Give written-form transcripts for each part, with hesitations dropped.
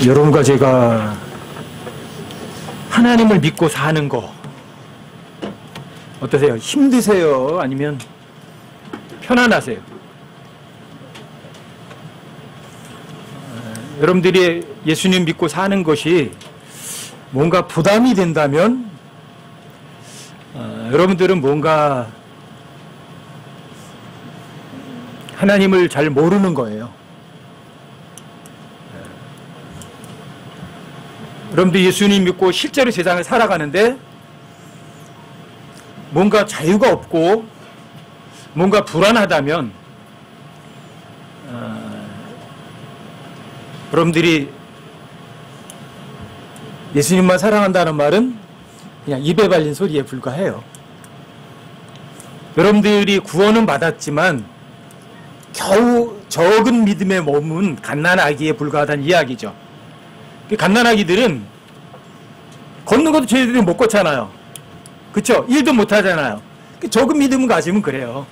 여러분과 제가 하나님을 믿고 사는 거 어떠세요? 힘드세요? 아니면 편안하세요? 여러분들이 예수님 믿고 사는 것이 뭔가 부담이 된다면 여러분들은 뭔가 하나님을 잘 모르는 거예요. 여러분들 예수님 믿고 실제로 세상을 살아가는데 뭔가 자유가 없고 뭔가 불안하다면 여러분들이 예수님만 사랑한다는 말은 그냥 입에 발린 소리에 불과해요. 여러분들이 구원은 받았지만 겨우 적은 믿음에 머문 갓난아기에 불과하다는 이야기죠. 갓난아기들은 걷는 것도 저희들이 못 걷잖아요. 그쵸? 일도 못 하잖아요. 적은 믿음을 가지면 그래요.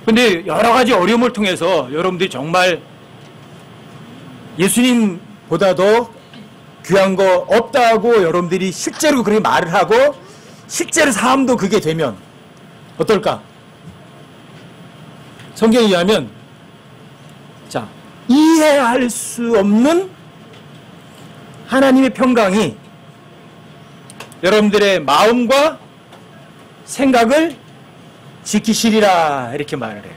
근데 여러 가지 어려움을 통해서 여러분들이 정말 예수님보다도 귀한 거 없다고 여러분들이 실제로 그렇게 말을 하고 실제로 삶도 그게 되면 어떨까? 성경에 의하면 자, 이해할 수 없는 하나님의 평강이 여러분들의 마음과 생각을 지키시리라 이렇게 말을 해요.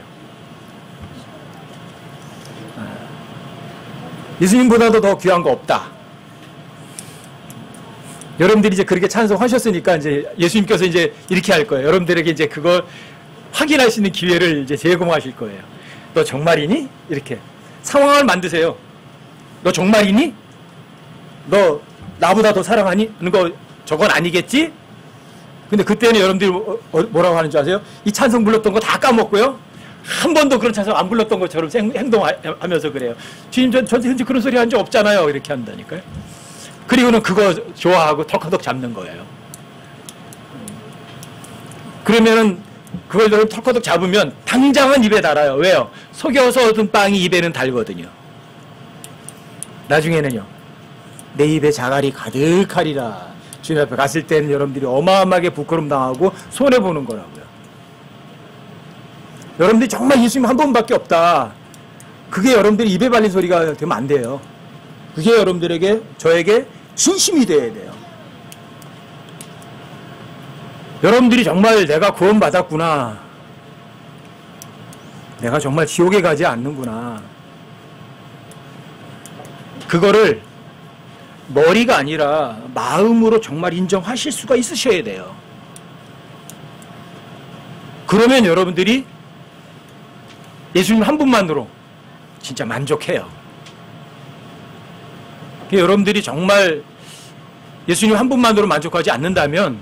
예수님보다도 더 귀한 거 없다. 여러분들이 이제 그렇게 찬송하셨으니까 이제 예수님께서 이제 이렇게 할 거예요. 여러분들에게 이제 그걸 확인할 수 있는 기회를 이제 제공하실 거예요. 너 정말이니? 이렇게 상황을 만드세요. 너 정말이니? 너 나보다 더 사랑하니? 거 저건 아니겠지? 근데 그때는 여러분들이 뭐라고 하는 줄 아세요? 이 찬송 불렀던 거 다 까먹고요. 한 번도 그런 찬송 안 불렀던 것처럼 행동하면서 그래요. 주님, 전 현재 그런 소리 한 적 없잖아요. 이렇게 한다니까요. 그리고는 그거 좋아하고 털커덕 잡는 거예요. 그러면은 그걸 털커덕 잡으면 당장은 입에 달아요. 왜요? 속여서 얻은 빵이 입에는 달거든요. 나중에는요. 내 입에 자갈이 가득하리라. 주님 앞에 갔을 때는 여러분들이 어마어마하게 부끄럼 당하고 손해보는 거라고요. 여러분들이 정말 예수님 한 번밖에 없다. 그게 여러분들이 입에 발린 소리가 되면 안 돼요. 그게 여러분들에게, 저에게 진심이 돼야 돼요. 여러분들이 정말 내가 구원받았구나. 내가 정말 지옥에 가지 않는구나. 그거를 머리가 아니라 마음으로 정말 인정하실 수가 있으셔야 돼요. 그러면 여러분들이 예수님 한 분만으로 진짜 만족해요. 여러분들이 정말 예수님 한 분만으로 만족하지 않는다면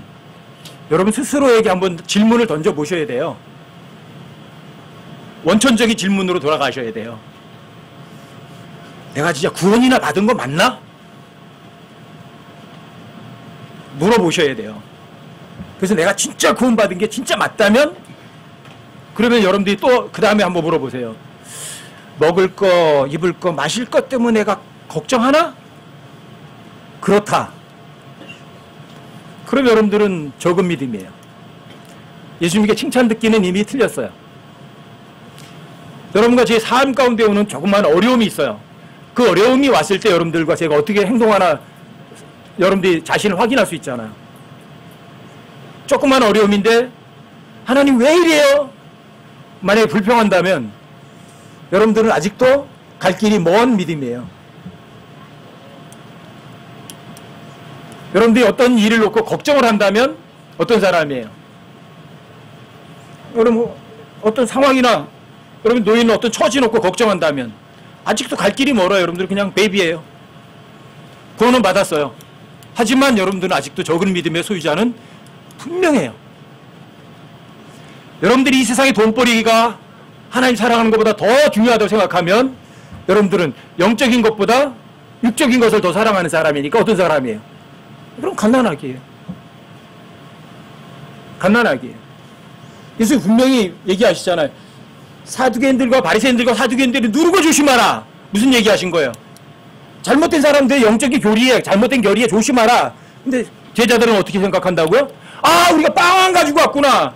여러분 스스로에게 한번 질문을 던져보셔야 돼요. 원천적인 질문으로 돌아가셔야 돼요. 내가 진짜 구원이나 받은 거 맞나? 물어보셔야 돼요. 그래서 내가 진짜 구원받은 게 진짜 맞다면 그러면 여러분들이 또 그 다음에 한번 물어보세요. 먹을 거, 입을 거, 마실 것 때문에 내가 걱정하나? 그렇다. 그럼 여러분들은 적은 믿음이에요. 예수님께 칭찬 듣기는 이미 틀렸어요. 여러분과 제 삶 가운데 오는 조그만 어려움이 있어요. 그 어려움이 왔을 때 여러분들과 제가 어떻게 행동하나 여러분들이 자신을 확인할 수 있잖아요. 조그만 어려움인데 하나님 왜 이래요? 만약에 불평한다면 여러분들은 아직도 갈 길이 먼 믿음이에요. 여러분들이 어떤 일을 놓고 걱정을 한다면 어떤 사람이에요? 여러분 어떤 상황이나 여러분 놓이는 어떤 처지 놓고 걱정한다면 아직도 갈 길이 멀어요. 여러분들 그냥 베이비예요. 구원은 받았어요. 하지만 여러분들은 아직도 적은 믿음의 소유자는 분명해요. 여러분들이 이 세상의 돈벌이가 하나님 사랑하는 것보다 더 중요하다고 생각하면 여러분들은 영적인 것보다 육적인 것을 더 사랑하는 사람이니까 어떤 사람이에요? 그럼 갓난아기예요. 갓난아기예요. 예수님 분명히 사두개인들과 바리새인들과 사두개인들이 누르고 조심하라. 무슨 얘기하신 거예요? 잘못된 사람들의 영적인 교리에, 잘못된 교리에 조심하라. 근데 제자들은 어떻게 생각한다고요? 아, 우리가 빵 안 가지고 왔구나.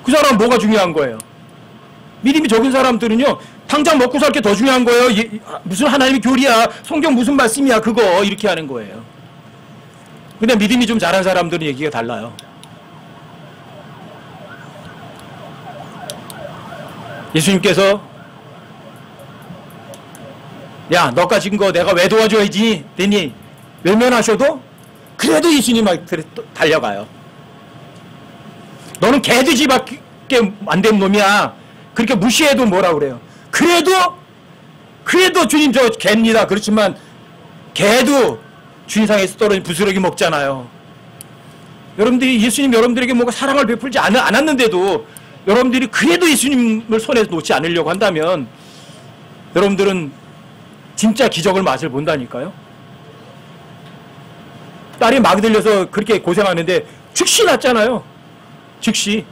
그 사람은 뭐가 중요한 거예요? 믿음이 적은 사람들은요, 당장 먹고 살 게 더 중요한 거예요. 무슨 하나님의 교리야, 성경 무슨 말씀이야, 그거 이렇게 하는 거예요. 근데 믿음이 좀 잘한 사람들은 얘기가 달라요. 예수님께서 야, 너가 지은 거 내가 왜 도와줘야지 되니 외면하셔도 그래도 예수님한테 달려가요. 너는 개돼지밖에 안 된 놈이야. 그렇게 무시해도 뭐라 그래요. 그래도 주님 저 개입니다. 그렇지만 개도 주인상에서 떨어진 부스러기 먹잖아요. 여러분들이 예수님 여러분들에게 뭔가 사랑을 베풀지 않았는데도 여러분들이 그래도 예수님을 손에 놓지 않으려고 한다면 여러분들은 진짜 기적을 맛을 본다니까요. 딸이 막 들려서 그렇게 고생하는데 즉시 났잖아요. 즉시.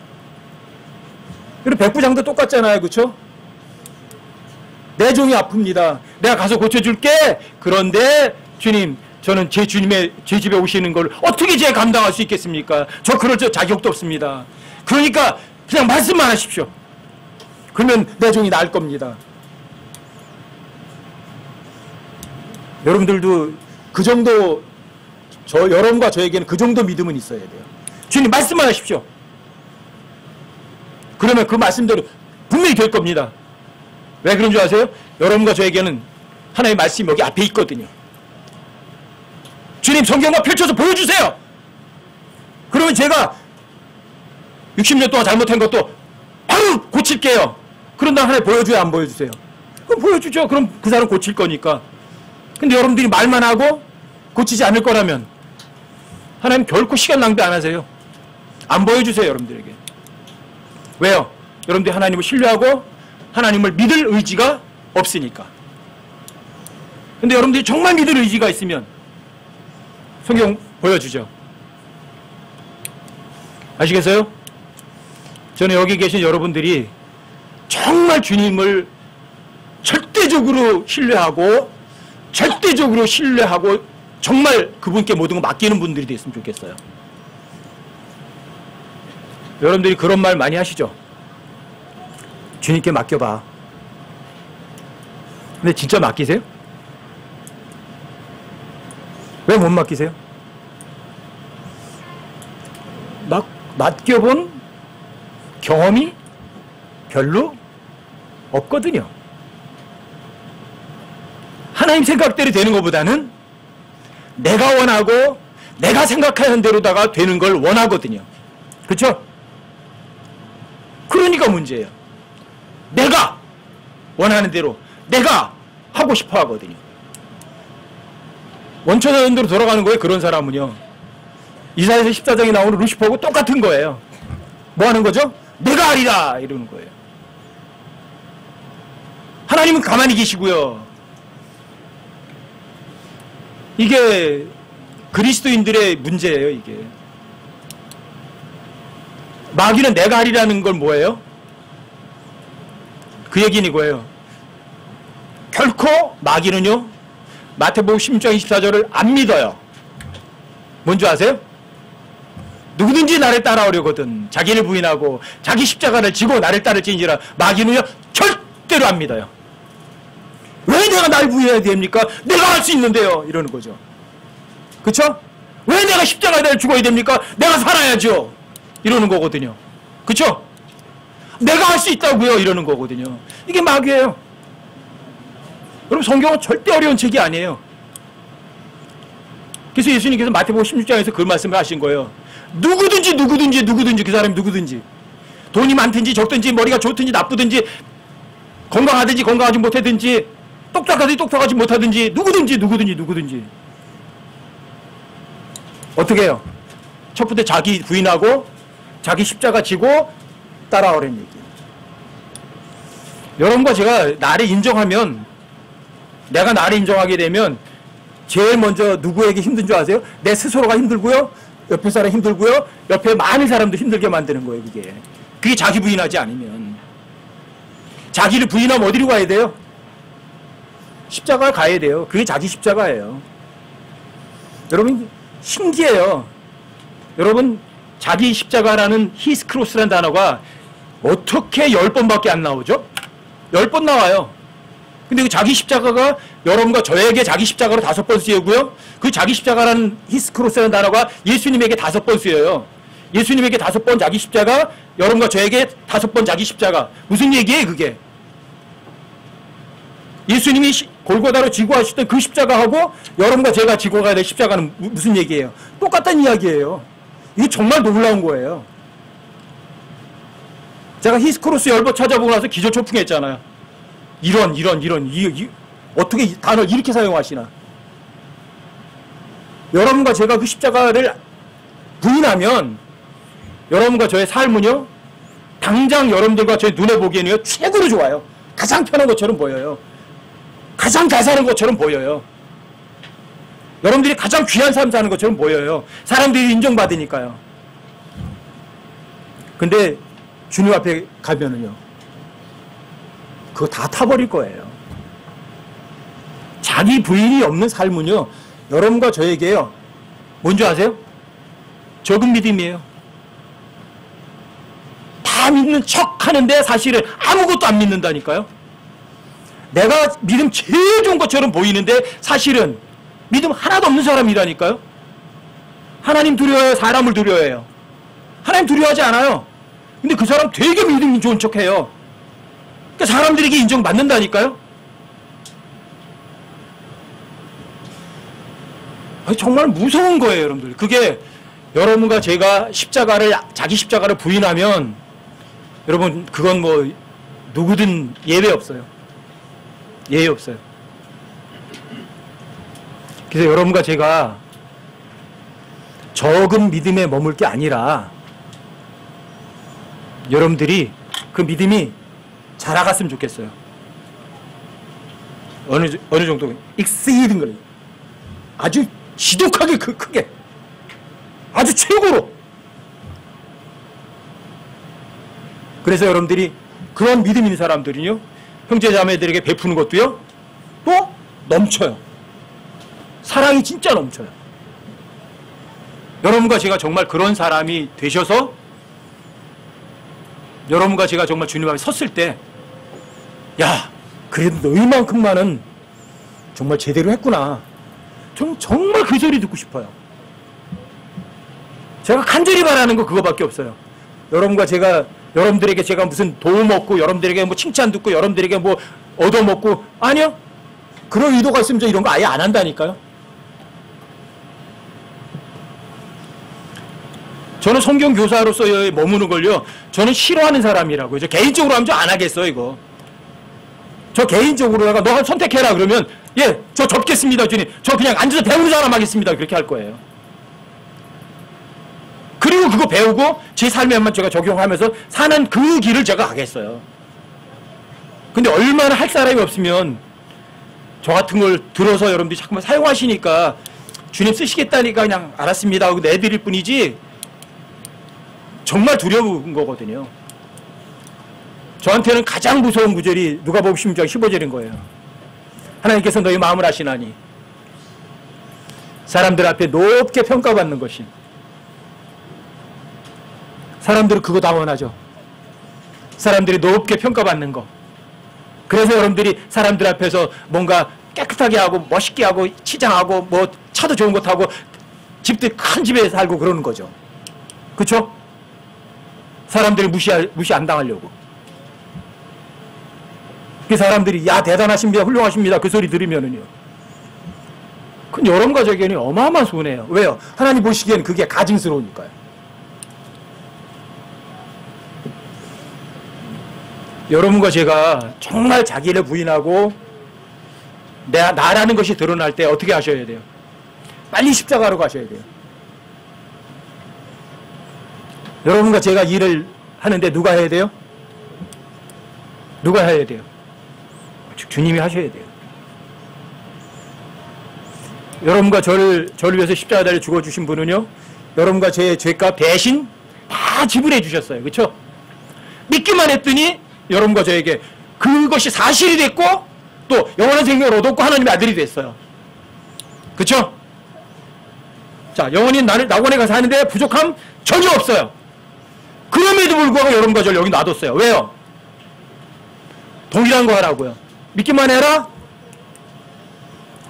그리고 백부장도 똑같잖아요. 그렇죠? 내 종이 아픕니다. 내가 가서 고쳐줄게. 그런데 주님, 저는 제 주님의 제 집에 오시는 걸 어떻게 제가 감당할 수 있겠습니까? 저 그럴 자격도 없습니다. 그러니까 그냥 말씀만 하십시오. 그러면 내 종이 나을 겁니다. 여러분들도 그 정도, 여러분과 저에게는 그 정도 믿음은 있어야 돼요. 주님 말씀만 하십시오. 그러면 그 말씀대로 분명히 될 겁니다. 왜 그런 줄 아세요? 여러분과 저에게는 하나님의 말씀이 여기 앞에 있거든요. 주님 성경과 펼쳐서 보여주세요. 그러면 제가 60년 동안 잘못한 것도 바로 고칠게요. 그런 다음 하나님 보여줘야 안 보여주세요? 그럼 보여주죠. 그럼 그 사람 고칠 거니까. 근데 여러분들이 말만 하고 고치지 않을 거라면 하나님 결코 시간 낭비 안 하세요. 안 보여주세요. 여러분들에게. 왜요? 여러분들이 하나님을 신뢰하고 하나님을 믿을 의지가 없으니까. 근데 여러분들이 정말 믿을 의지가 있으면 성경 보여주죠. 아시겠어요? 저는 여기 계신 여러분들이 정말 주님을 절대적으로 신뢰하고 정말 그분께 모든 거 맡기는 분들이 됐으면 좋겠어요. 여러분들이 그런 말 많이 하시죠? 주님께 맡겨봐. 근데 진짜 맡기세요? 왜 못 맡기세요? 맡겨본 경험이 별로 없거든요. 하나님 생각대로 되는 것보다는 내가 원하고 내가 생각하는 대로다가 되는 걸 원하거든요. 그렇죠? 그러니까 문제예요. 내가 원하는 대로 내가 하고 싶어 하거든요. 원천연대로 돌아가는 거예요. 그런 사람은요. 이사야서 14장에 나오는 루시퍼하고 똑같은 거예요. 뭐 하는 거죠? 내가 하리라 이러는 거예요. 하나님은 가만히 계시고요. 이게 그리스도인들의 문제예요. 이게 마귀는 내가 하리라는 건 뭐예요? 그 얘기는 이거예요. 결코 마귀는요 마태복음 16장 24절을 안 믿어요. 뭔지 아세요? 누구든지 나를 따라오려거든 자기를 부인하고 자기 십자가를 지고 나를 따를지니라. 마귀는요 절대로 안 믿어요. 왜 내가 날 부인해야 됩니까? 내가 할 수 있는데요 이러는 거죠. 그쵸? 왜 내가 십자가를 죽어야 됩니까? 내가 살아야죠 이러는 거거든요. 그쵸? 내가 할 수 있다고요 이러는 거거든요. 이게 마귀예요. 여러분 성경은 절대 어려운 책이 아니에요. 그래서 예수님께서 마태복음 16장에서 그 말씀을 하신 거예요. 누구든지 그 사람이 누구든지 돈이 많든지 적든지 머리가 좋든지 나쁘든지 건강하든지 건강하지 못하든지 똑똑하든지 똑똑하지 못하든지 누구든지 어떻게 해요? 첫부터 자기 부인하고 자기 십자가 지고 따라오라는 얘기예요. 여러분과 제가 나를 인정하면 내가 나를 인정하게 되면 제일 먼저 누구에게 힘든 줄 아세요? 내 스스로가 힘들고요. 옆에 사람 힘들고요. 옆에 많은 사람도 힘들게 만드는 거예요. 그게 자기 부인하지 않으면. 자기를 부인하면 어디로 가야 돼요? 십자가를 가야 돼요. 그게 자기 십자가예요. 여러분 신기해요. 여러분 자기 십자가라는 히스크로스라는 단어가 어떻게 10번밖에 안 나오죠? 10번 나와요. 근데 그 자기 십자가가 여러분과 저에게 자기 십자가로 5번 쓰이고요. 그 자기 십자가라는 히스크로스라는 단어가 예수님에게 5번 쓰여요. 예수님에게 5번 자기 십자가, 여러분과 저에게 5번 자기 십자가. 무슨 얘기예요 그게? 예수님이 골고다로 지고 하셨던 그 십자가하고 여러분과 제가 지고 가야 될 십자가는 무슨 얘기예요? 똑같은 이야기예요. 이게 정말 놀라운 거예요. 제가 히스크로스 10번 찾아보고 나서 기절초풍했잖아요. 이런 어떻게 이 단어를 이렇게 사용하시나. 여러분과 제가 그 십자가를 부인하면 여러분과 저의 삶은요, 당장 여러분들과 저의 눈에 보기에는요 최고로 좋아요. 가장 편한 것처럼 보여요. 가장 잘 사는 것처럼 보여요. 여러분들이 가장 귀한 삶 사는 것처럼 보여요. 사람들이 인정받으니까요. 근데 주님 앞에 가면은요, 그거 다 타버릴 거예요. 자기 부인이 없는 삶은요, 여러분과 저에게요, 뭔지 아세요? 적은 믿음이에요. 다 믿는 척 하는데 사실은 아무것도 안 믿는다니까요. 내가 믿음 제일 좋은 것처럼 보이는데 사실은 믿음 하나도 없는 사람이라니까요. 하나님 두려워해요? 사람을 두려워해요? 하나님 두려워하지 않아요. 근데 그 사람 되게 믿음이 좋은 척해요. 그러니까 사람들에게 인정받는다니까요. 정말 무서운 거예요, 여러분들. 그게 여러분과 제가 자기 십자가를 부인하면 여러분 그건 뭐 누구든 예외 없어요. 예외 없어요. 그래서 여러분과 제가 적은 믿음에 머물 게 아니라 여러분들이 그 믿음이 자라갔으면 좋겠어요. 어느 정도 exceeding 거예요. 아주 지독하게 크게, 아주 최고로. 그래서 여러분들이 그런 믿음 있는 사람들은요, 형제 자매들에게 베푸는 것도요 또 넘쳐요. 사랑이 진짜 넘쳐요. 여러분과 제가 정말 그런 사람이 되셔서 여러분과 제가 정말 주님 앞에 섰을 때, 야, 그래도 너희만큼만은 정말 제대로 했구나. 정말 그 소리 듣고 싶어요. 제가 간절히 바라는 거 그거밖에 없어요. 여러분과 제가, 여러분들에게 제가 무슨 도움 얻고, 여러분들에게 뭐 칭찬 듣고, 여러분들에게 뭐 얻어먹고, 아니요. 그런 의도가 있으면 저 이런 거 아예 안 한다니까요. 저는 성경 교사로서 머무는 걸요, 저는 싫어하는 사람이라고요. 저 개인적으로 하면 저 안 하겠어요, 이거. 저 개인적으로다가 너 선택해라 그러면, 예, 저 접겠습니다, 주님. 저 그냥 앉아서 배우는 사람 하겠습니다. 그렇게 할 거예요. 그리고 그거 배우고 제 삶에만 제가 적용하면서 사는 그 길을 제가 가겠어요. 근데 얼마나 할 사람이 없으면 저 같은 걸 들어서 여러분들이 자꾸만 사용하시니까 주님 쓰시겠다니까 그냥 알았습니다 하고 내드릴 뿐이지, 정말 두려운 거거든요. 저한테는 가장 무서운 구절이 누가복음 16장 15절인 거예요. 하나님께서 너희 마음을 아시나니 사람들 앞에 높게 평가받는 것이. 사람들은 그거 다 원하죠. 사람들이 높게 평가받는 거. 그래서 여러분들이 사람들 앞에서 뭔가 깨끗하게 하고 멋있게 하고 치장하고 뭐 차도 좋은 거 타고 집들 큰 집에 살고 그러는 거죠. 그렇죠? 사람들이 무시 안 당하려고. 그 사람들이 야 대단하십니다, 훌륭하십니다 그 소리 들으면은요, 그건 여러분과 저에게는 어마어마한 손해예요. 왜요? 하나님 보시기에는 그게 가증스러우니까요. 여러분과 제가 정말 자기를 부인하고 나라는 것이 드러날 때 어떻게 하셔야 돼요? 빨리 십자가로 가셔야 돼요. 여러분과 제가 일을 하는데 누가 해야 돼요? 누가 해야 돼요? 주님이 하셔야 돼요. 여러분과 저를 위해서 십자가 달려 죽어주신 분은요, 여러분과 제 죄값 대신 다 지불해 주셨어요. 그렇죠? 믿기만 했더니 여러분과 저에게 그것이 사실이 됐고 또 영원한 생명을 얻었고 하나님의 아들이 됐어요. 그쵸? 자, 영원히 나를 낙원에 가서 하는데 부족함 전혀 없어요. 그럼에도 불구하고 여러분과 저를 여기 놔뒀어요. 왜요? 동일한 거 하라고요. 믿기만 해라?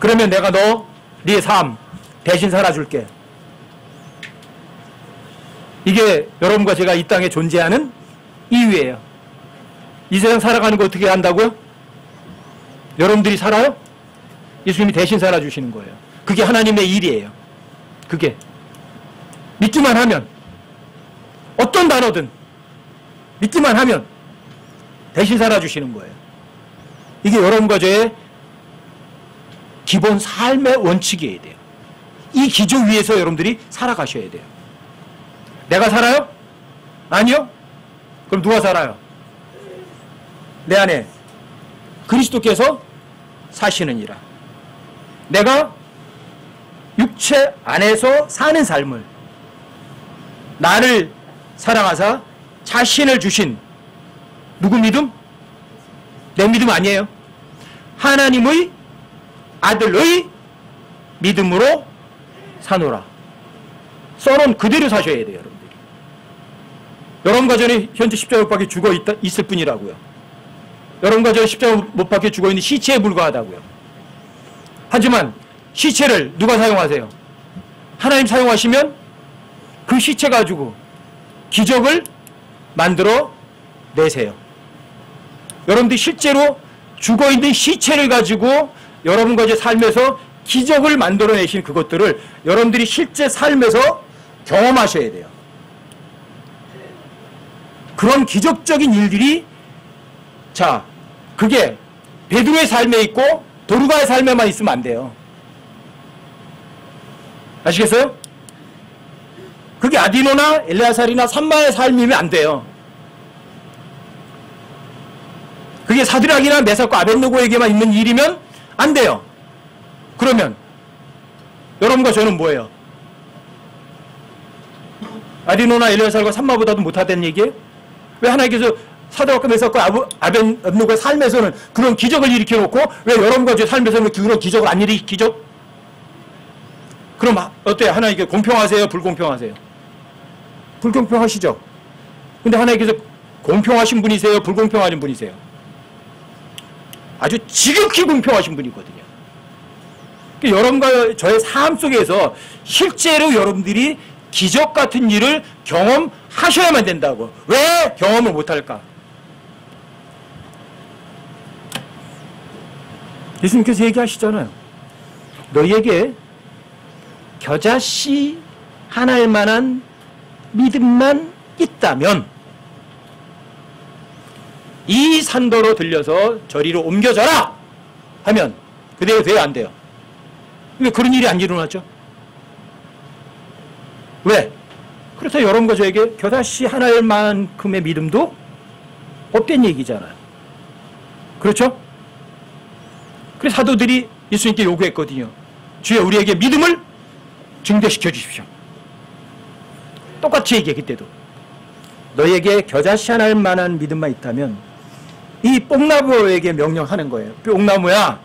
그러면 내가 네 삶 대신 살아줄게. 이게 여러분과 제가 이 땅에 존재하는 이유예요. 이 세상 살아가는 거 어떻게 한다고요? 여러분들이 살아요? 예수님이 대신 살아주시는 거예요. 그게 하나님의 일이에요. 그게 믿기만 하면, 어떤 단어든 믿기만 하면 대신 살아주시는 거예요. 이게 여러분과 저의 기본 삶의 원칙이어야 돼요. 이 기조 위에서 여러분들이 살아가셔야 돼요. 내가 살아요? 아니요? 그럼 누가 살아요? 내 안에 그리스도께서 사시느니라. 내가 육체 안에서 사는 삶을 나를 사랑하사 자신을 주신 누구 믿음? 내 믿음 아니에요. 하나님의 아들의 믿음으로 사노라. 써놓은 그대로 사셔야 돼요, 여러분들이. 여러분과 저는 현재 십자가 못 박혀 죽어 있을 뿐이라고요. 여러분과 저는 십자가 못 박혀 죽어 있는 시체에 불과하다고요. 하지만 시체를 누가 사용하세요? 하나님 사용하시면 그 시체 가지고 기적을 만들어 내세요. 여러분들이 실제로 죽어있는 시체를 가지고 여러분과 제 삶에서 기적을 만들어내신 그것들을 여러분들이 실제 삶에서 경험하셔야 돼요. 그런 기적적인 일들이, 자, 그게 베드로의 삶에 있고 도르가의 삶에만 있으면 안 돼요. 아시겠어요? 그게 아디노나 엘레아살이나 삼마의 삶이면 안 돼요. 그게 사드락이나 메삭과 아벳느고에게만 있는 일이면 안 돼요. 그러면 여러분과 저는 뭐예요? 아디노나 엘레아살과 삼마보다도 못하다는 얘기예요? 왜 하나님께서 사드락과 메삭과 아벳느고의 삶에서는 그런 기적을 일으켜놓고 왜 여러분과 제 삶에서는 그런 기적을 안 일으키죠? 그럼 어때요? 하나님께 공평하세요? 불공평하세요? 불공평하시죠? 근데 하나님께서 공평하신 분이세요? 불공평하신 분이세요? 아주 지극히 공평하신 분이거든요. 여러분과 저의 삶 속에서 실제로 여러분들이 기적 같은 일을 경험하셔야만 된다고. 왜 경험을 못할까? 예수님께서 얘기하시잖아요. 너희에게 겨자씨 하나일 만한 믿음만 있다면 이 산도로 들려서 저리로 옮겨져라 하면 그대로 돼요, 안 돼요? 왜 그런 일이 안 일어나죠? 왜? 그렇다 여러분과 저에게 겨자씨 하나일 만큼의 믿음도 없단 얘기잖아요. 그렇죠? 그래서 사도들이 예수님께 요구했거든요. 주여 우리에게 믿음을 증대시켜 주십시오. 똑같이 얘기해. 그때도 너희에게 겨자씨 하나일 만한 믿음만 있다면 이 뽕나무에게 명령하는 거예요. 뽕나무야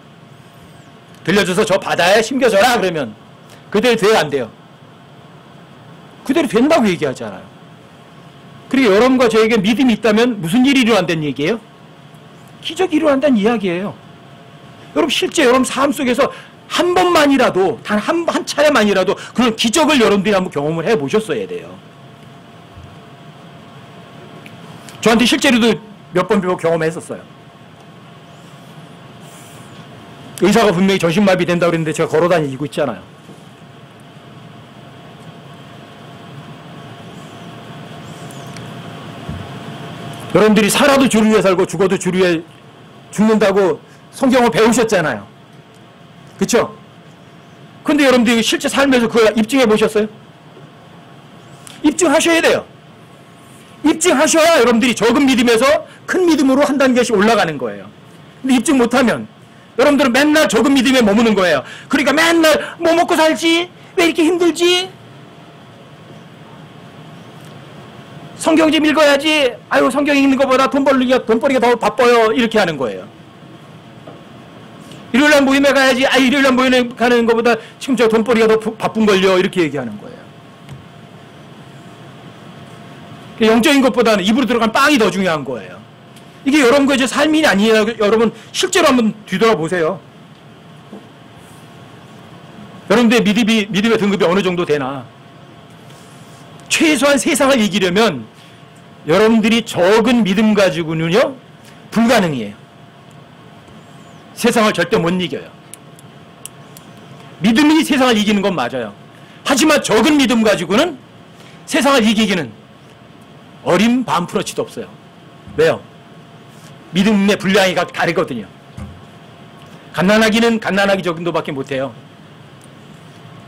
들려줘서 저 바다에 심겨져라. 그러면 그대로 돼요, 안 돼요? 그대로 된다고 얘기하잖아요. 그리고 여러분과 저에게 믿음이 있다면 무슨 일이 일어난다는 얘기예요? 기적이 일어난다는 이야기예요. 여러분 실제 여러분 삶 속에서 한 번만이라도 단 한 차례만이라도 그런 기적을 여러분들이 한번 경험을 해보셨어야 돼요. 저한테 실제로도 몇 번 경험했었어요. 의사가 분명히 전신마비 된다고 그랬는데 제가 걸어다니고 있잖아요. 여러분들이 살아도 주를 위해 살고 죽어도 주를 위해 죽는다고 성경을 배우셨잖아요. 그렇죠? 근데 여러분들이 실제 삶에서 그걸 입증해 보셨어요? 입증하셔야 돼요. 입증하셔야 여러분들이 적은 믿음에서 큰 믿음으로 한 단계씩 올라가는 거예요. 근데 입증 못하면 여러분들은 맨날 적은 믿음에 머무는 거예요. 그러니까 맨날 뭐 먹고 살지? 왜 이렇게 힘들지? 성경 좀 읽어야지. 아유 성경 읽는 것보다 돈 벌기가 더 바빠요. 이렇게 하는 거예요. 일요일날 모임에 가야지. 아, 일요일날 모임에 가는 것보다 지금 저 돈벌이가 더 바쁜걸요. 이렇게 얘기하는 거예요. 영적인 것보다는 입으로 들어간 빵이 더 중요한 거예요. 이게 여러분과 이제 삶이 아니에요. 여러분 실제로 한번 뒤돌아보세요. 여러분들의 믿음의 등급이 어느 정도 되나. 최소한 세상을 이기려면 여러분들이 적은 믿음 가지고는요 불가능이에요. 세상을 절대 못 이겨요. 믿음이 세상을 이기는 건 맞아요. 하지만 적은 믿음 가지고는 세상을 이기기는 어림 반프러치도 없어요. 왜요? 믿음의 분량이 다르거든요. 갓난아기는 갓난아기 정도밖에 못해요.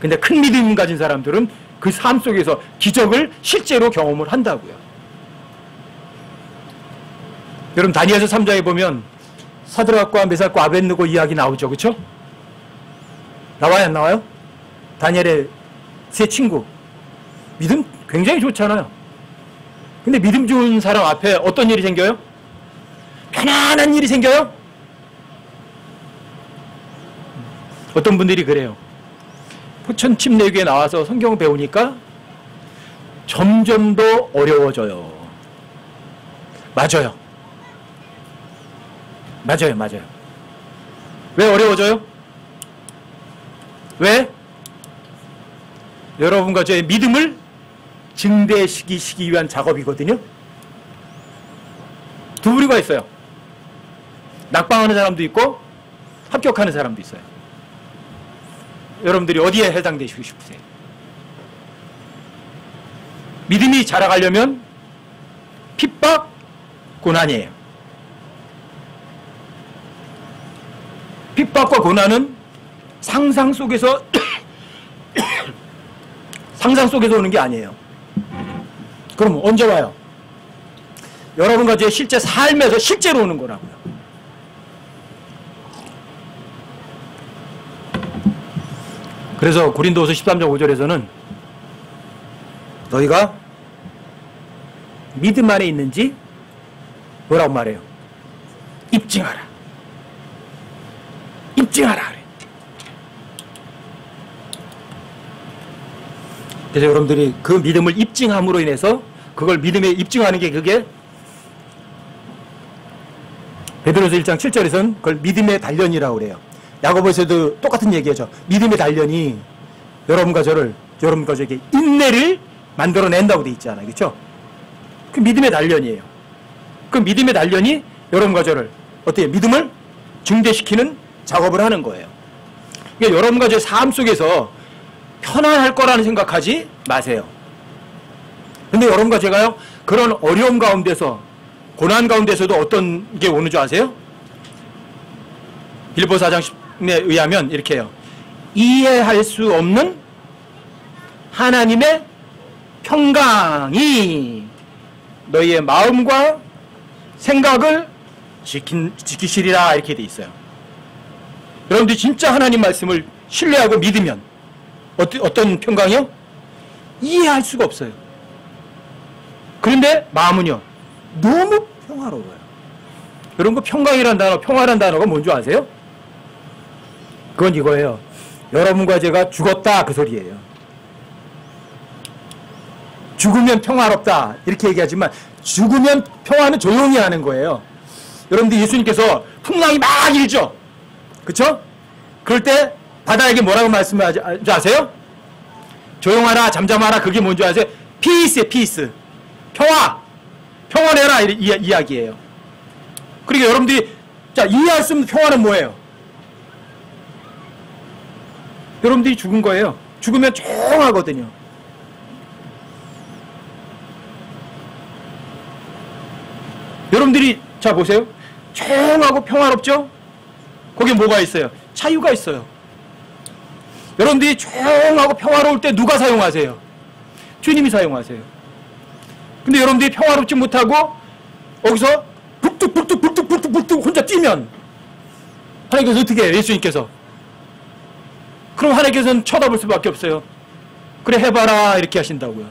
근데 큰 믿음 가진 사람들은 그 삶 속에서 기적을 실제로 경험을 한다고요. 여러분 다니엘서 3장에 보면 사드락과 메삭과 아벳느고 이야기 나오죠. 그렇죠? 나와요 안 나와요? 다니엘의 세 친구 믿음 굉장히 좋잖아요. 근데 믿음 좋은 사람 앞에 어떤 일이 생겨요? 편안한 일이 생겨요? 어떤 분들이 그래요. 포천 침례교에 나와서 성경을 배우니까 점점 더 어려워져요. 맞아요. 맞아요. 왜 어려워져요? 왜? 여러분과 저의 믿음을 증대시키기 위한 작업이거든요. 두 부류가 있어요. 낙방하는 사람도 있고 합격하는 사람도 있어요. 여러분들이 어디에 해당되시고 싶으세요? 믿음이 자라가려면 핍박, 고난이에요. 핍박과 고난은 상상 속에서 상상 속에서 오는 게 아니에요. 그럼 언제 와요? 여러분과 제 실제 삶에서 실제로 오는 거라고요. 그래서 고린도후서 13장 5절에서는 너희가 믿음 안에 있는지 뭐라고 말해요? 입증하라. 입증하라. 그래서 여러분들이 그 믿음을 입증함으로 인해서 그걸 믿음에 입증하는 게 그게 베드로서 1장 7절에서는 그걸 믿음의 단련이라고 그래요. 야고보서도 똑같은 얘기하죠. 믿음의 단련이 여러분과 저에게 인내를 만들어낸다고 돼 있잖아요. 그렇죠? 그 믿음의 단련이에요. 그 믿음의 단련이 여러분과 저를 어떻게 믿음을 증대시키는 작업을 하는 거예요. 그러니까 여러분과 제 삶 속에서 편안할 거라는 생각하지 마세요. 근데 여러분과 제가요, 그런 어려움 가운데서, 고난 가운데서도 어떤 게 오는 줄 아세요? 빌립보서 4장 10에 의하면 이렇게 해요. 이해할 수 없는 하나님의 평강이 너희의 마음과 생각을 지키시리라 이렇게 돼 있어요. 여러분들이 진짜 하나님 말씀을 신뢰하고 믿으면 어떤 평강이요? 이해할 수가 없어요. 그런데 마음은요, 너무 평화로워요. 여러분, 그 평강이란 단어, 평화란 단어가 뭔지 아세요? 그건 이거예요. 여러분과 제가 죽었다, 그 소리예요. 죽으면 평화롭다, 이렇게 얘기하지만, 죽으면 평화는 조용히 하는 거예요. 여러분들 예수님께서 풍랑이 막 일죠? 그쵸? 그럴 때 바다에게 뭐라고 말씀하지 아세요? 조용하라, 잠잠하라, 그게 뭔지 아세요? 피스예요, 피스. 평화! 평안해라, 이야기예요. 그러니까 여러분들이, 자, 이해할 수 없는 평화는 뭐예요? 여러분들이 죽은 거예요. 죽으면 조용하거든요. 여러분들이, 자, 보세요. 조용하고 평화롭죠? 거기에 뭐가 있어요? 자유가 있어요. 여러분들이 조용하고 평화로울 때 누가 사용하세요? 주님이 사용하세요. 근데 여러분들이 평화롭지 못하고 거기서 북뚝 혼자 뛰면 하나님께서 어떻게 해요? 예수님께서. 그럼 하나님께서는 쳐다볼 수밖에 없어요. 그래 해봐라 이렇게 하신다고요.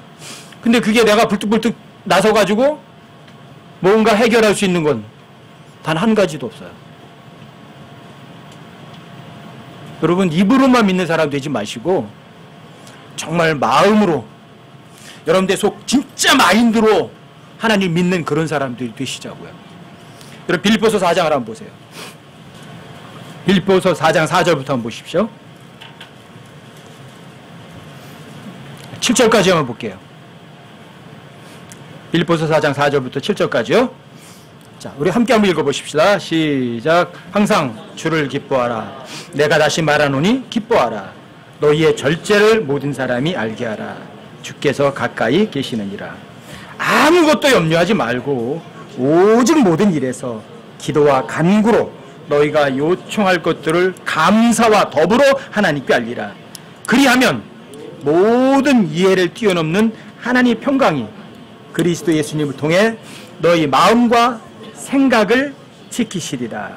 근데 그게 내가 불뚝불뚝 나서가지고 뭔가 해결할 수 있는 건 단 한 가지도 없어요. 여러분 입으로만 믿는 사람 되지 마시고 정말 마음으로 여러분들 속 진짜 마인드로 하나님 믿는 그런 사람들이 되시자고요. 여러분 빌립보서 4장을 한번 보세요. 빌립보서 4장 4절부터 한번 보십시오. 7절까지 한번 볼게요. 빌립보서 4장 4절부터 7절까지요. 자, 우리 함께 한번 읽어보십시다. 시작. 항상 주를 기뻐하라. 내가 다시 말하노니 기뻐하라. 너희의 절제를 모든 사람이 알게 하라. 주께서 가까이 계시느니라. 아무것도 염려하지 말고 오직 모든 일에서 기도와 간구로 너희가 요청할 것들을 감사와 더불어 하나님께 알리라. 그리하면 모든 이해를 뛰어넘는 하나님의 평강이 그리스도 예수님을 통해 너희 마음과 생각을 지키시리라.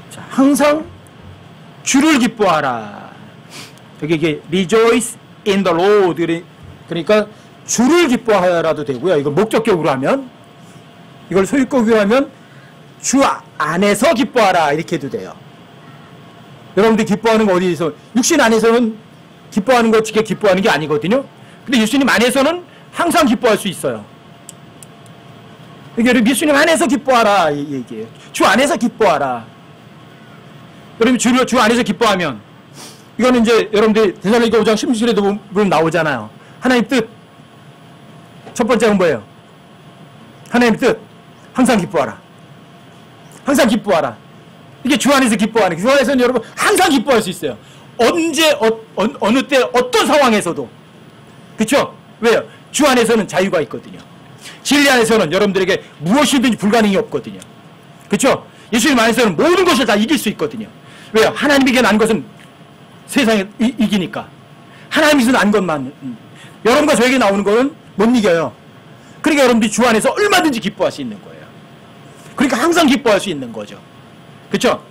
자, 항상 주를 기뻐하라. 여기 이게 rejoice in the Lord, 그러니까 주를 기뻐하여라도 되고요. 이걸 목적격으로 하면, 이걸 소유격으로 하면 주 안에서 기뻐하라 이렇게 해도 돼요. 여러분들 기뻐하는 거 어디서, 육신 안에서는 기뻐하는 거 지게 기뻐하는 게 아니거든요. 근데 예수님 안에서는 항상 기뻐할 수 있어요. 이게 예수님 안에서 기뻐하라 이 얘기예요. 주 안에서 기뻐하라. 여러분 주 안에서 기뻐하면, 이거는 이제 여러분들 데살로니가 5장 16절에도 보면 나오잖아요. 하나님 뜻. 첫 번째는 뭐예요? 하나님 뜻. 항상 기뻐하라. 항상 기뻐하라. 이게 주 안에서 기뻐하는, 주 안에서는 여러분 항상 기뻐할 수 있어요. 언제, 어느 때, 어떤 상황에서도. 그쵸? 왜요? 주 안에서는 자유가 있거든요. 진리 안에서는 여러분들에게 무엇이든지 불가능이 없거든요. 그쵸? 예수님 안에서는 모든 것을 다 이길 수 있거든요. 왜요? 하나님에게 난 것은 세상에 이기니까. 하나님에서 난 것만. 여러분과 저에게 나오는 것은 못 이겨요. 그러니까 여러분들이 주 안에서 얼마든지 기뻐할 수 있는 거예요. 그러니까 항상 기뻐할 수 있는 거죠. 그쵸?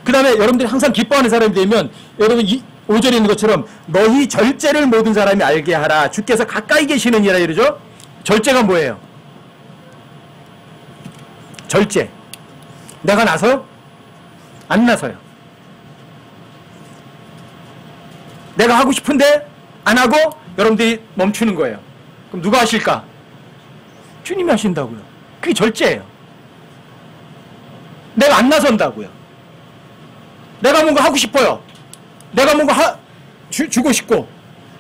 그 다음에 여러분들이 항상 기뻐하는 사람이 되면, 여러분 5절에 있는 것처럼 너희 절제를 모든 사람이 알게 하라. 주께서 가까이 계시느니라 이러죠? 절제가 뭐예요? 절제. 내가 나서요? 안 나서요. 내가 하고 싶은데 안 하고 여러분들이 멈추는 거예요. 그럼 누가 하실까? 주님이 하신다고요. 그게 절제예요. 내가 안 나선다고요. 내가 뭔가 하고 싶어요. 내가 뭔가 주고 싶고,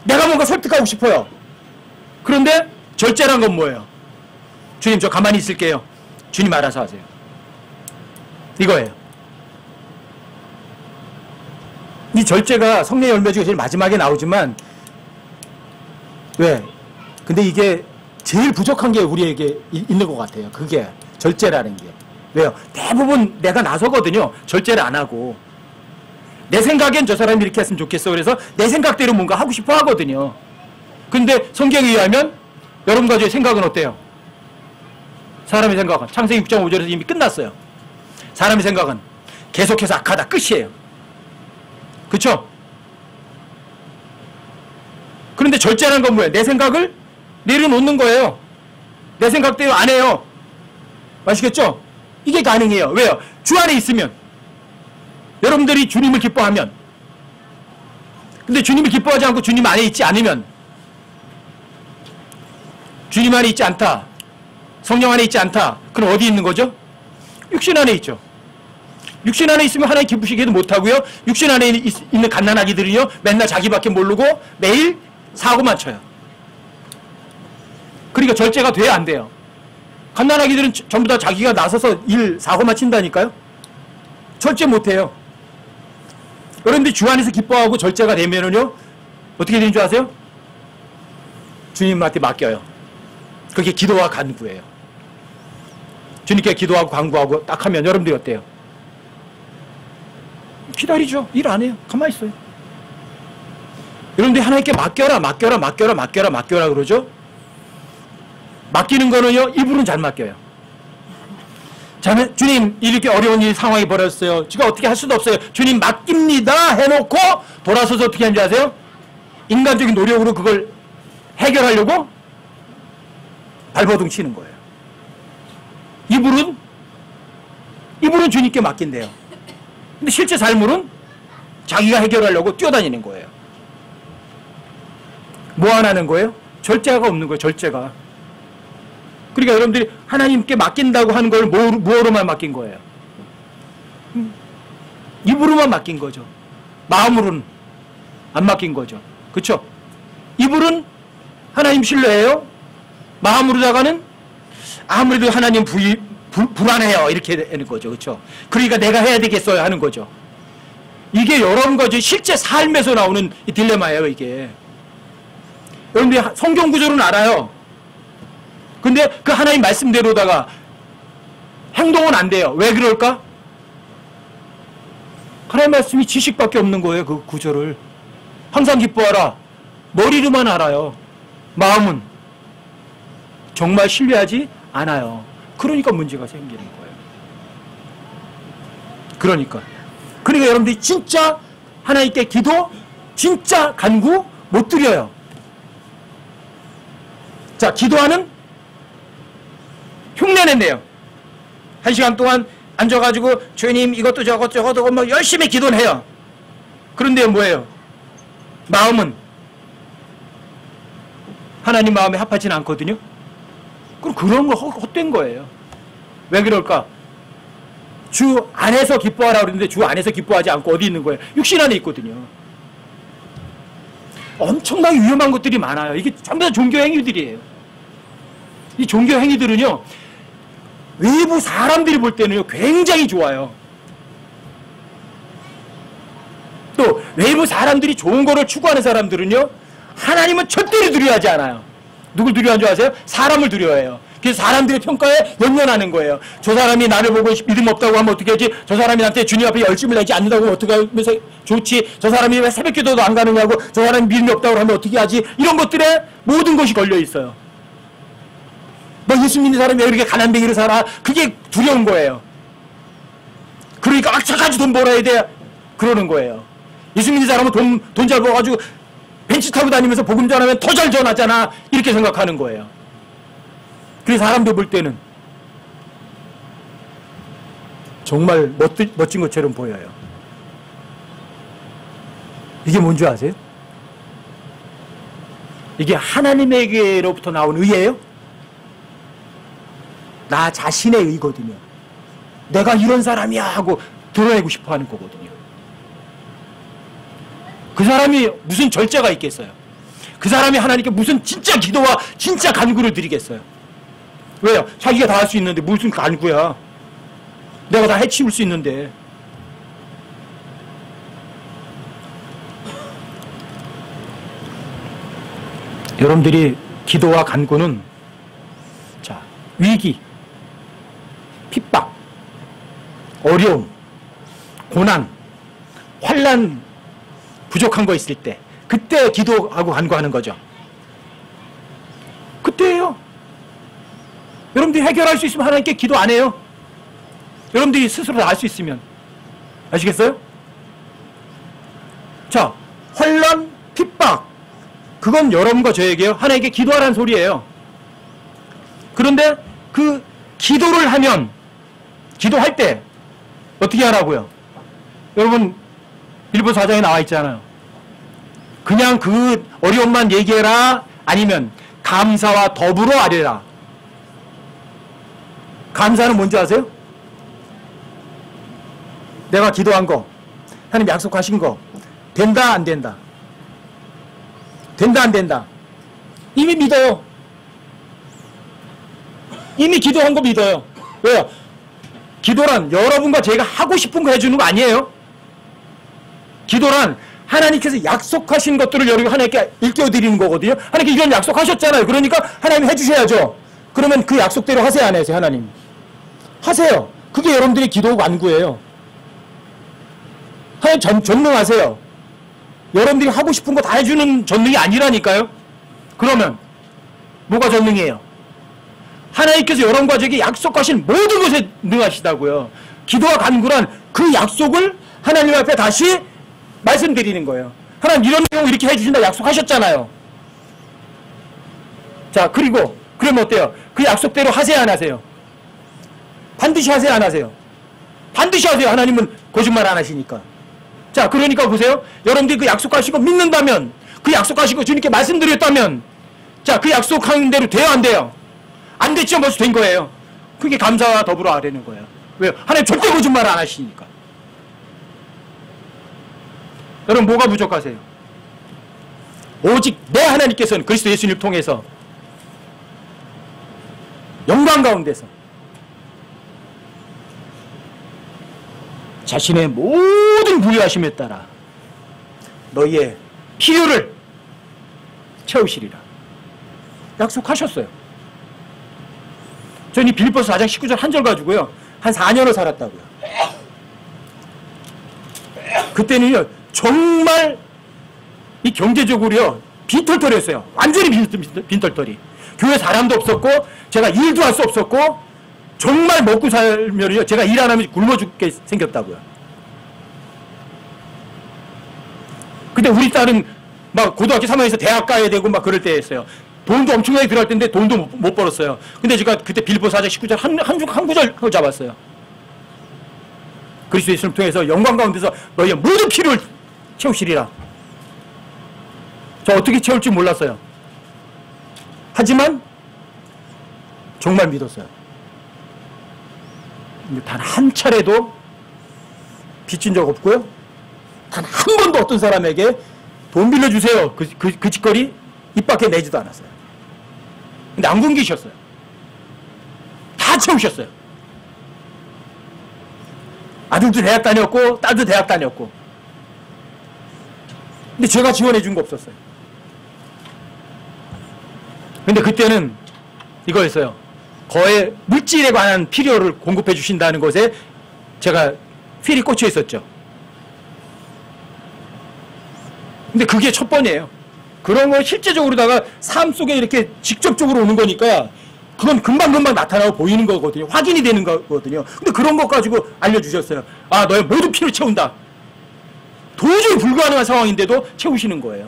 내가 뭔가 설득하고 싶어요. 그런데 절제란 건 뭐예요? 주님, 저 가만히 있을게요. 주님 알아서 하세요. 이거예요. 이 절제가 성령의 열매 중에 제일 마지막에 나오지만, 왜? 근데 이게 제일 부족한 게 우리에게 있는 것 같아요. 그게 절제라는 게. 왜요? 대부분 내가 나서거든요. 절제를 안 하고. 내 생각엔 저 사람이 이렇게 했으면 좋겠어. 그래서 내 생각대로 뭔가 하고 싶어 하거든요. 근데 성경에 의하면 여러분과 저의 생각은 어때요? 사람의 생각은 창세기 6장 5절에서 이미 끝났어요. 사람의 생각은 계속해서 악하다 끝이에요. 그쵸? 그런데 절제라는 건 뭐예요? 내 생각을 내려놓는 거예요. 내 생각대로 안 해요. 아시겠죠? 이게 가능해요. 왜요? 주 안에 있으면. 여러분들이 주님을 기뻐하면. 근데 주님을 기뻐하지 않고 주님 안에 있지 않으면, 주님 안에 있지 않다, 성령 안에 있지 않다, 그럼 어디 있는 거죠? 육신 안에 있죠. 육신 안에 있으면 하나님 기쁘시게도 못하고요. 육신 안에 있는 갓난아기들은요, 맨날 자기밖에 모르고 매일 사고만 쳐요. 그러니까 절제가 돼야 안 돼요. 갓난아기들은 전부 다 자기가 나서서 사고만 친다니까요. 절제 못해요. 여러분들이 주 안에서 기뻐하고 절제가 되면은요, 어떻게 되는 줄 아세요? 주님한테 맡겨요. 그게 기도와 간구예요. 주님께 기도하고 간구하고 딱 하면 여러분들이 어때요? 기다리죠. 일 안 해요. 가만히 있어요. 여러분들이 하나님께 맡겨라 그러죠? 맡기는 거는요, 입으로는 잘 맡겨요. 주님, 이렇게 어려운 상황이 벌어졌어요. 제가 어떻게 할 수도 없어요. 주님 맡깁니다 해놓고 돌아서서 어떻게 하는지 아세요? 인간적인 노력으로 그걸 해결하려고 발버둥 치는 거예요. 입으로는 주님께 맡긴대요. 근데 실제 삶으로는 자기가 해결하려고 뛰어다니는 거예요. 뭐 하나는 거예요? 절제가 없는 거예요. 절제가. 그러니까 여러분들이 하나님께 맡긴다고 하는 걸 뭐로만 맡긴 거예요? 입으로만 맡긴 거죠. 마음으로는 안 맡긴 거죠. 그렇죠? 입으로는 하나님 신뢰해요. 마음으로다가는 아무래도 하나님 불안해요. 이렇게 되는 거죠. 그렇죠? 그러니까 내가 해야 되겠어요 하는 거죠. 이게 여러분과 실제 삶에서 나오는 이 딜레마예요. 이게. 여러분들이 성경 구조는 알아요. 근데 그 하나님 말씀대로다가 행동은 안 돼요. 왜 그럴까? 하나님 말씀이 지식밖에 없는 거예요. 그 구조를. 항상 기뻐하라. 머리로만 알아요. 마음은 정말 신뢰하지 않아요. 그러니까 문제가 생기는 거예요. 그러니까 여러분들이 진짜 하나님께 기도, 진짜 간구 못 드려요. 자, 기도하는 흉내낸대요. 1시간 동안 앉아가지고 주님 이것도 저것도 뭐 열심히 기도는 해요. 그런데 뭐예요? 마음은 하나님 마음에 합하지는 않거든요. 그럼 그런 거 헛된 거예요. 왜 그럴까? 주 안에서 기뻐하라 그러는데 주 안에서 기뻐하지 않고 어디 있는 거예요? 육신 안에 있거든요. 엄청나게 위험한 것들이 많아요. 이게 전부 다 종교 행위들이에요. 이 종교 행위들은요, 외부 사람들이 볼 때는요, 굉장히 좋아요. 또 외부 사람들이 좋은 거를 추구하는 사람들은요, 하나님은 절대로 두려워하지 않아요. 누굴 두려워하는 줄 아세요? 사람을 두려워해요. 그래서 사람들의 평가에 연연하는 거예요. 저 사람이 나를 보고 믿음 없다고 하면 어떻게 하지? 저 사람이 나한테 주님 앞에 열심을 내지 않는다고 하면 어떻게 하면서 좋지? 저 사람이 왜 새벽 기도도 안 가느냐고? 저 사람이 믿음이 없다고 하면 어떻게 하지? 이런 것들에 모든 것이 걸려 있어요. 뭐 예수 믿는 사람이 왜 이렇게 가난뱅이로 살아? 그게 두려운 거예요. 그러니까 악착같이 돈 벌어야 돼. 그러는 거예요. 예수 믿는 사람은 돈 잘 벌어가지고 벤치 타고 다니면서 복음 전하면 더 잘 전하잖아. 이렇게 생각하는 거예요. 그래서 사람들 볼 때는 정말 멋진 것처럼 보여요. 이게 뭔지 아세요? 이게 하나님에게로부터 나온 의예요? 나 자신의 의거든요. 내가 이런 사람이야 하고 드러내고 싶어 하는 거거든요. 그 사람이 무슨 절제가 있겠어요? 그 사람이 하나님께 무슨 진짜 기도와 진짜 간구를 드리겠어요? 왜요? 자기가 다 할 수 있는데 무슨 간구야? 내가 다 해치울 수 있는데. 여러분들이 기도와 간구는 자, 위기, 핍박, 어려움, 고난, 환난, 부족한 거 있을 때 그때 기도하고 간구하는 거죠. 그때예요. 여러분들이 해결할 수 있으면 하나님께 기도 안 해요. 여러분들이 스스로 다 알 수 있으면. 아시겠어요? 자, 환난, 핍박, 그건 여러분과 저에게요, 하나님께 기도하라는 소리예요. 그런데 그 기도를 하면, 기도할 때 어떻게 하라고요? 여러분 빌보 4장에 나와 있잖아요. 그냥 그 어려움만 얘기해라, 아니면 감사와 더불어 아뢰라. 감사는 뭔지 아세요? 내가 기도한 거, 하나님 약속하신 거 된다 안 된다? 된다 안 된다? 이미 믿어요. 이미 기도한 거 믿어요. 왜요? 기도란 여러분과 제가 하고 싶은 거 해주는 거 아니에요. 기도란 하나님께서 약속하신 것들을 여러분 하나님께 일깨워드리는 거거든요. 하나님께 이런 약속하셨잖아요. 그러니까 하나님 해주셔야죠. 그러면 그 약속대로 하세요 안 하세요? 하나님 하세요. 그게 여러분들의 기도 간구예요. 하나님 전능하세요. 여러분들이 하고 싶은 거 다 해주는 전능이 아니라니까요. 그러면 뭐가 전능이에요? 하나님께서 여러분과 저에게 약속하신 모든 것에 능하시다고요. 기도와 간구란 그 약속을 하나님 앞에 다시 말씀드리는 거예요. 하나님 이런 내용 이렇게 해주신다 약속하셨잖아요. 자, 그리고 그러면 어때요? 그 약속대로 하세요 안 하세요? 반드시 하세요 안 하세요? 반드시 하세요. 하나님은 거짓말 안 하시니까. 자, 그러니까 보세요. 여러분들이 그 약속하신 거 믿는다면, 그 약속하신 거 주님께 말씀드렸다면, 자, 그 약속하는 대로 돼요, 안 돼요? 안 됐죠, 벌써 된 거예요. 그게 감사와 더불어 아뢰는 거예요. 왜요? 하나님 절대 거짓말 안 하시니까. 여러분, 뭐가 부족하세요? 오직 내 하나님께서는 그리스도 예수님을 통해서 영광 가운데서 자신의 모든 부유하심에 따라 너희의 필요를 채우시리라 약속하셨어요. 저는 이 빌립보서 4장 19절 한 절 가지고요 한 4년을 살았다고요. 그때는요 정말 이 경제적으로요 빈털터리였어요. 완전히 빈털터리. 교회 사람도 없었고 제가 일도 할 수 없었고 정말 먹고 살면요 제가 일 안 하면 굶어 죽게 생겼다고요. 근데 우리 딸은 막 고등학교 3학년에서 대학 가야 되고 막 그럴 때였어요. 돈도 엄청나게 들어갈 때인데 돈도 못 벌었어요. 근데 제가 그때 빌립보서 4장 19절 한 구절 잡았어요. 그리스도 예수를 통해서 영광 가운데서 너희의 모든 필요를 채우시리라. 저 어떻게 채울지 몰랐어요. 하지만 정말 믿었어요. 단 한 차례도 빚진 적 없고요. 단 한 번도 어떤 사람에게 돈 빌려주세요. 그 짓거리 입 밖에 내지도 않았어요. 근데 안 굶기셨어요. 다 채우셨어요. 아들도 대학 다녔고 딸도 대학 다녔고. 근데 제가 지원해 준 거 없었어요. 근데 그때는 이거였어요. 거의 물질에 관한 필요를 공급해 주신다는 것에 제가 필이 꽂혀 있었죠. 근데 그게 첫 번이에요. 그런 거 실제적으로다가 삶 속에 이렇게 직접적으로 오는 거니까 그건 금방금방 나타나고 보이는 거거든요. 확인이 되는 거거든요. 근데 그런 것 가지고 알려주셨어요. 아, 너의 모든 필요를 채운다. 도저히 불가능한 상황인데도 채우시는 거예요.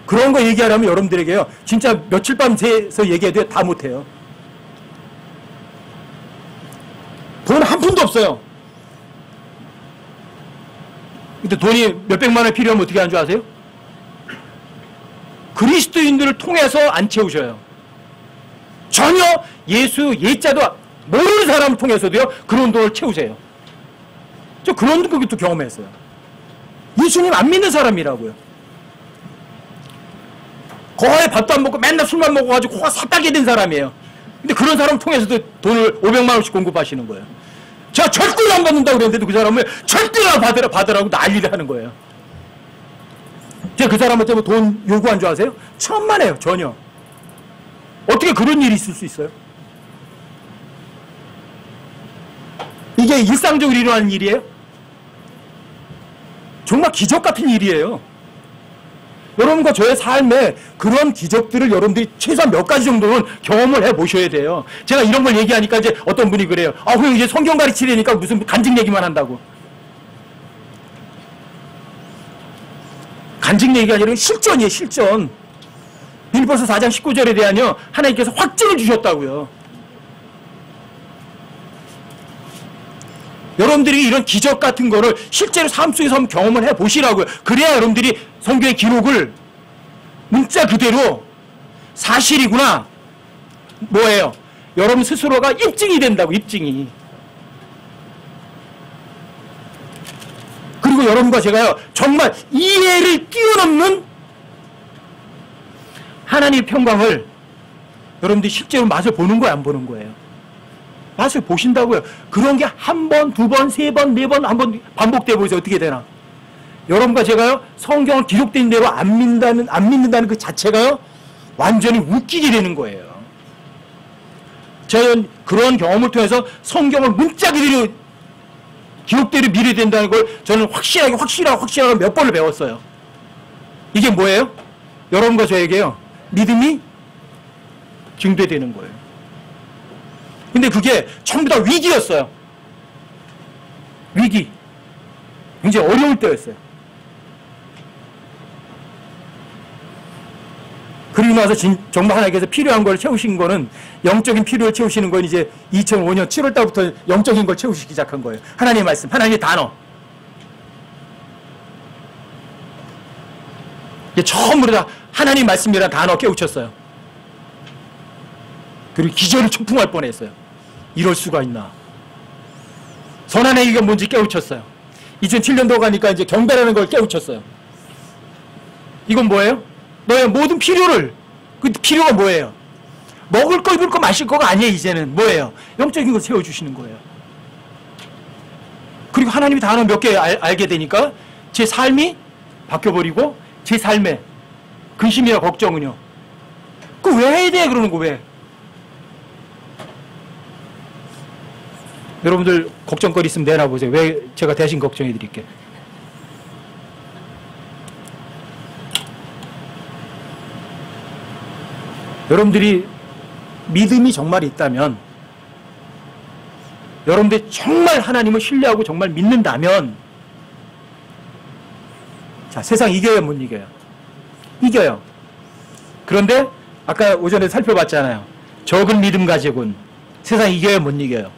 그런 거 얘기하려면 여러분들에게요. 진짜 며칠 밤 새서 얘기해도 다 못해요. 돈 한 푼도 없어요. 근데 돈이 몇백만 원 필요하면 어떻게 하는 줄 아세요? 그리스도인들을 통해서 안 채우셔요. 전혀 예수 예자도 모르는 사람을 통해서도요. 그런 돈을 채우세요. 저 그런 것도 경험했어요. 예수님 안 믿는 사람이라고요. 거의 밥도 안 먹고 맨날 술만 먹어가지고 코가 새빨게 된 사람이에요. 근데 그런 사람 통해서도 돈을 500만 원씩 공급하시는 거예요. 제가 절대로 안 받는다고 그랬는데도 그 사람을 절대로 받으라고 난리를 하는 거예요. 제가 그 사람한테 뭐 돈 요구한 줄 아세요? 천만에요. 전혀. 어떻게 그런 일이 있을 수 있어요? 이게 일상적으로 일어나는 일이에요? 정말 기적 같은 일이에요. 여러분과 저의 삶에 그런 기적들을 여러분들이 최소한 몇 가지 정도는 경험을 해보셔야 돼요. 제가 이런 걸 얘기하니까 이제 어떤 분이 그래요. 아, 그럼 이제 성경 가르치려니까 무슨 간증 얘기만 한다고. 간증 얘기가 아니라 실전이에요, 실전. 빌립보서 4장 19절에 대한요, 하나님께서 확증을 주셨다고요. 여러분들이 이런 기적 같은 거를 실제로 삶 속에서 한번 경험을 해보시라고요. 그래야 여러분들이 성경의 기록을 문자 그대로 사실이구나. 뭐예요? 여러분 스스로가 입증이 된다고, 입증이. 그리고 여러분과 제가요, 정말 이해를 뛰어넘는 하나님의 평강을 여러분들이 실제로 맛을 보는 거예요, 안 보는 거예요? 맛을 보신다고요. 그런 게 한 번, 두 번, 세 번, 네 번, 한 번 반복돼 보세요. 어떻게 되나? 여러분과 제가요, 성경을 기록된 대로 안 믿는다는 그 자체가요, 완전히 웃기게 되는 거예요. 저는 그런 경험을 통해서 성경을 문자 그대로 기록대로 믿어야 된다는 걸 저는 확실하게 몇 번을 배웠어요. 이게 뭐예요? 여러분과 저에게요, 믿음이 증대되는 거예요. 근데 그게 전부 다 위기였어요. 위기. 굉장히 어려울 때였어요. 그러니 예수님 와서 정말 하나님께서 필요한 걸 채우신 거는, 영적인 필요를 채우시는 건 이제 2005년 7월 달부터 영적인 걸 채우시기 시작한 거예요. 하나님의 말씀, 하나님의 단어. 처음으로 다 하나님 말씀이라는 단어 깨우쳤어요. 그리고 기절을 초풍할 뻔했어요. 이럴 수가 있나. 선한 행위가 뭔지 깨우쳤어요. 2007년도 가니까 이제 경배라는 걸 깨우쳤어요. 이건 뭐예요? 너의 모든 필요를, 그 필요가 뭐예요? 먹을 거, 입을 거, 마실 거가 아니에요. 이제는 뭐예요? 영적인 걸 세워주시는 거예요. 그리고 하나님이 단어 몇 개 알게 되니까 제 삶이 바뀌어버리고, 제 삶에 근심이나 걱정은요, 그거 왜 해야 돼? 그러는 거 왜? 여러분들 걱정거리 있으면 내놔보세요. 왜 제가 대신 걱정해 드릴게요. 여러분들이 믿음이 정말 있다면, 여러분들이 정말 하나님을 신뢰하고 정말 믿는다면, 자, 세상 이겨요, 못 이겨요? 이겨요. 그런데 아까 오전에 살펴봤잖아요. 적은 믿음 가지고는 세상 이겨요, 못 이겨요?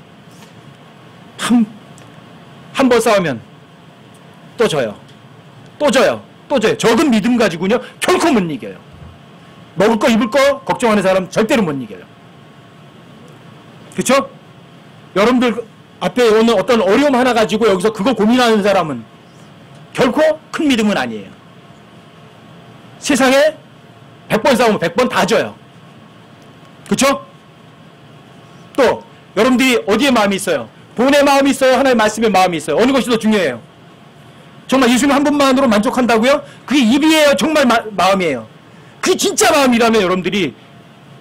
한 번 싸우면 또 져요. 또 져요. 또 져요. 적은 믿음 가지고는요, 결코 못 이겨요. 먹을 거, 입을 거 걱정하는 사람 절대로 못 이겨요. 그렇죠? 여러분들 앞에 오는 어떤 어려움 하나 가지고 여기서 그거 고민하는 사람은 결코 큰 믿음은 아니에요. 세상에 100번 싸우면 100번 다 져요. 그렇죠? 또 여러분들이 어디에 마음이 있어요? 본의 마음이 있어요? 하나님의 말씀의 마음이 있어요? 어느 것이 더 중요해요? 정말 예수님 한 분만으로 만족한다고요? 그게 입이에요? 정말 마음이에요? 그게 진짜 마음이라면 여러분들이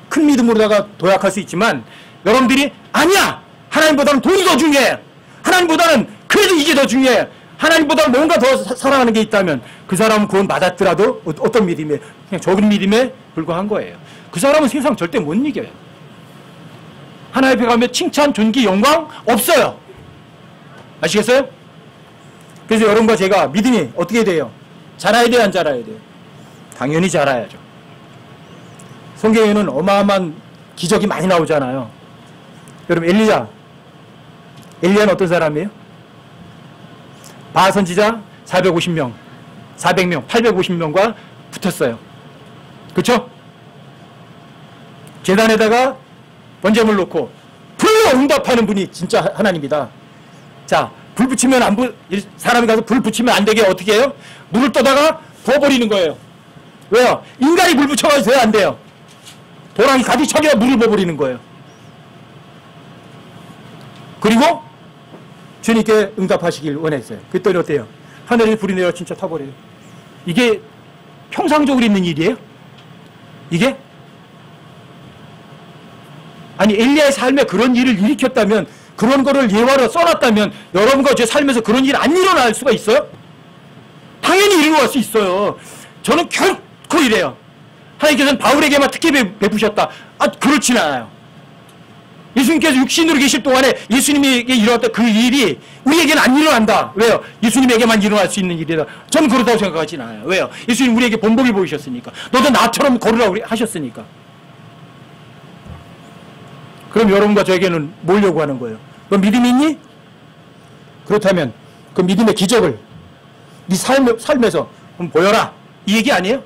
큰 믿음으로다가 도약할 수 있지만, 여러분들이 아니야! 하나님보다는 돈이 더 중요해! 하나님보다는 그래도 이게 더 중요해! 하나님보다 뭔가 더 사랑하는 게 있다면 그 사람은 구원 받았더라도 어떤 믿음에, 그냥 적은 믿음에 불과한 거예요. 그 사람은 세상 절대 못 이겨요. 하나님 앞에 가면 칭찬, 존귀, 영광 없어요. 아시겠어요? 그래서 여러분과 제가 믿음이 어떻게 돼요? 자라야 돼요, 안 자라야 돼요? 당연히 자라야죠. 성경에는 어마어마한 기적이 많이 나오잖아요. 여러분, 엘리야는 어떤 사람이에요? 바알 선지자 450명, 400명, 850명과 붙었어요. 그렇죠? 제단에다가 번제물 놓고 불로 응답하는 분이 진짜 하나님이다. 자, 불 붙이면 사람이 가서 불 붙이면 안 되게 어떻게 해요? 물을 떠다가 부어버리는 거예요. 왜요? 인간이 물 붙여가지고 돼야 안 돼요. 도랑이 가득 차게 물을 부어버리는 거예요. 그리고 주님께 응답하시길 원했어요. 그랬더니 어때요? 하늘에 불이 내려 진짜 타버려요. 이게 평상적으로 있는 일이에요? 이게? 아니, 엘리야의 삶에 그런 일을 일으켰다면, 그런 거를 예화로 써놨다면 여러분과 제 삶에서 그런 일 안 일어날 수가 있어요? 당연히 일어날 수 있어요. 저는 결코 이래요. 하나님께서는 바울에게만 특히 베푸셨다. 그렇지는 않아요. 예수님께서 육신으로 계실 동안에 예수님에게 일어났던 그 일이 우리에게는 안 일어난다. 왜요? 예수님에게만 일어날 수 있는 일이다. 저는 그렇다고 생각하지는 않아요. 왜요? 예수님 우리에게 본보기 보이셨으니까. 너도 나처럼 걸으라고 하셨으니까. 그럼 여러분과 저에게는 뭘 요구하는 거예요? 너 믿음이 있니? 그렇다면 그 믿음의 기적을 네 삶에서 한번 보여라. 이 얘기 아니에요?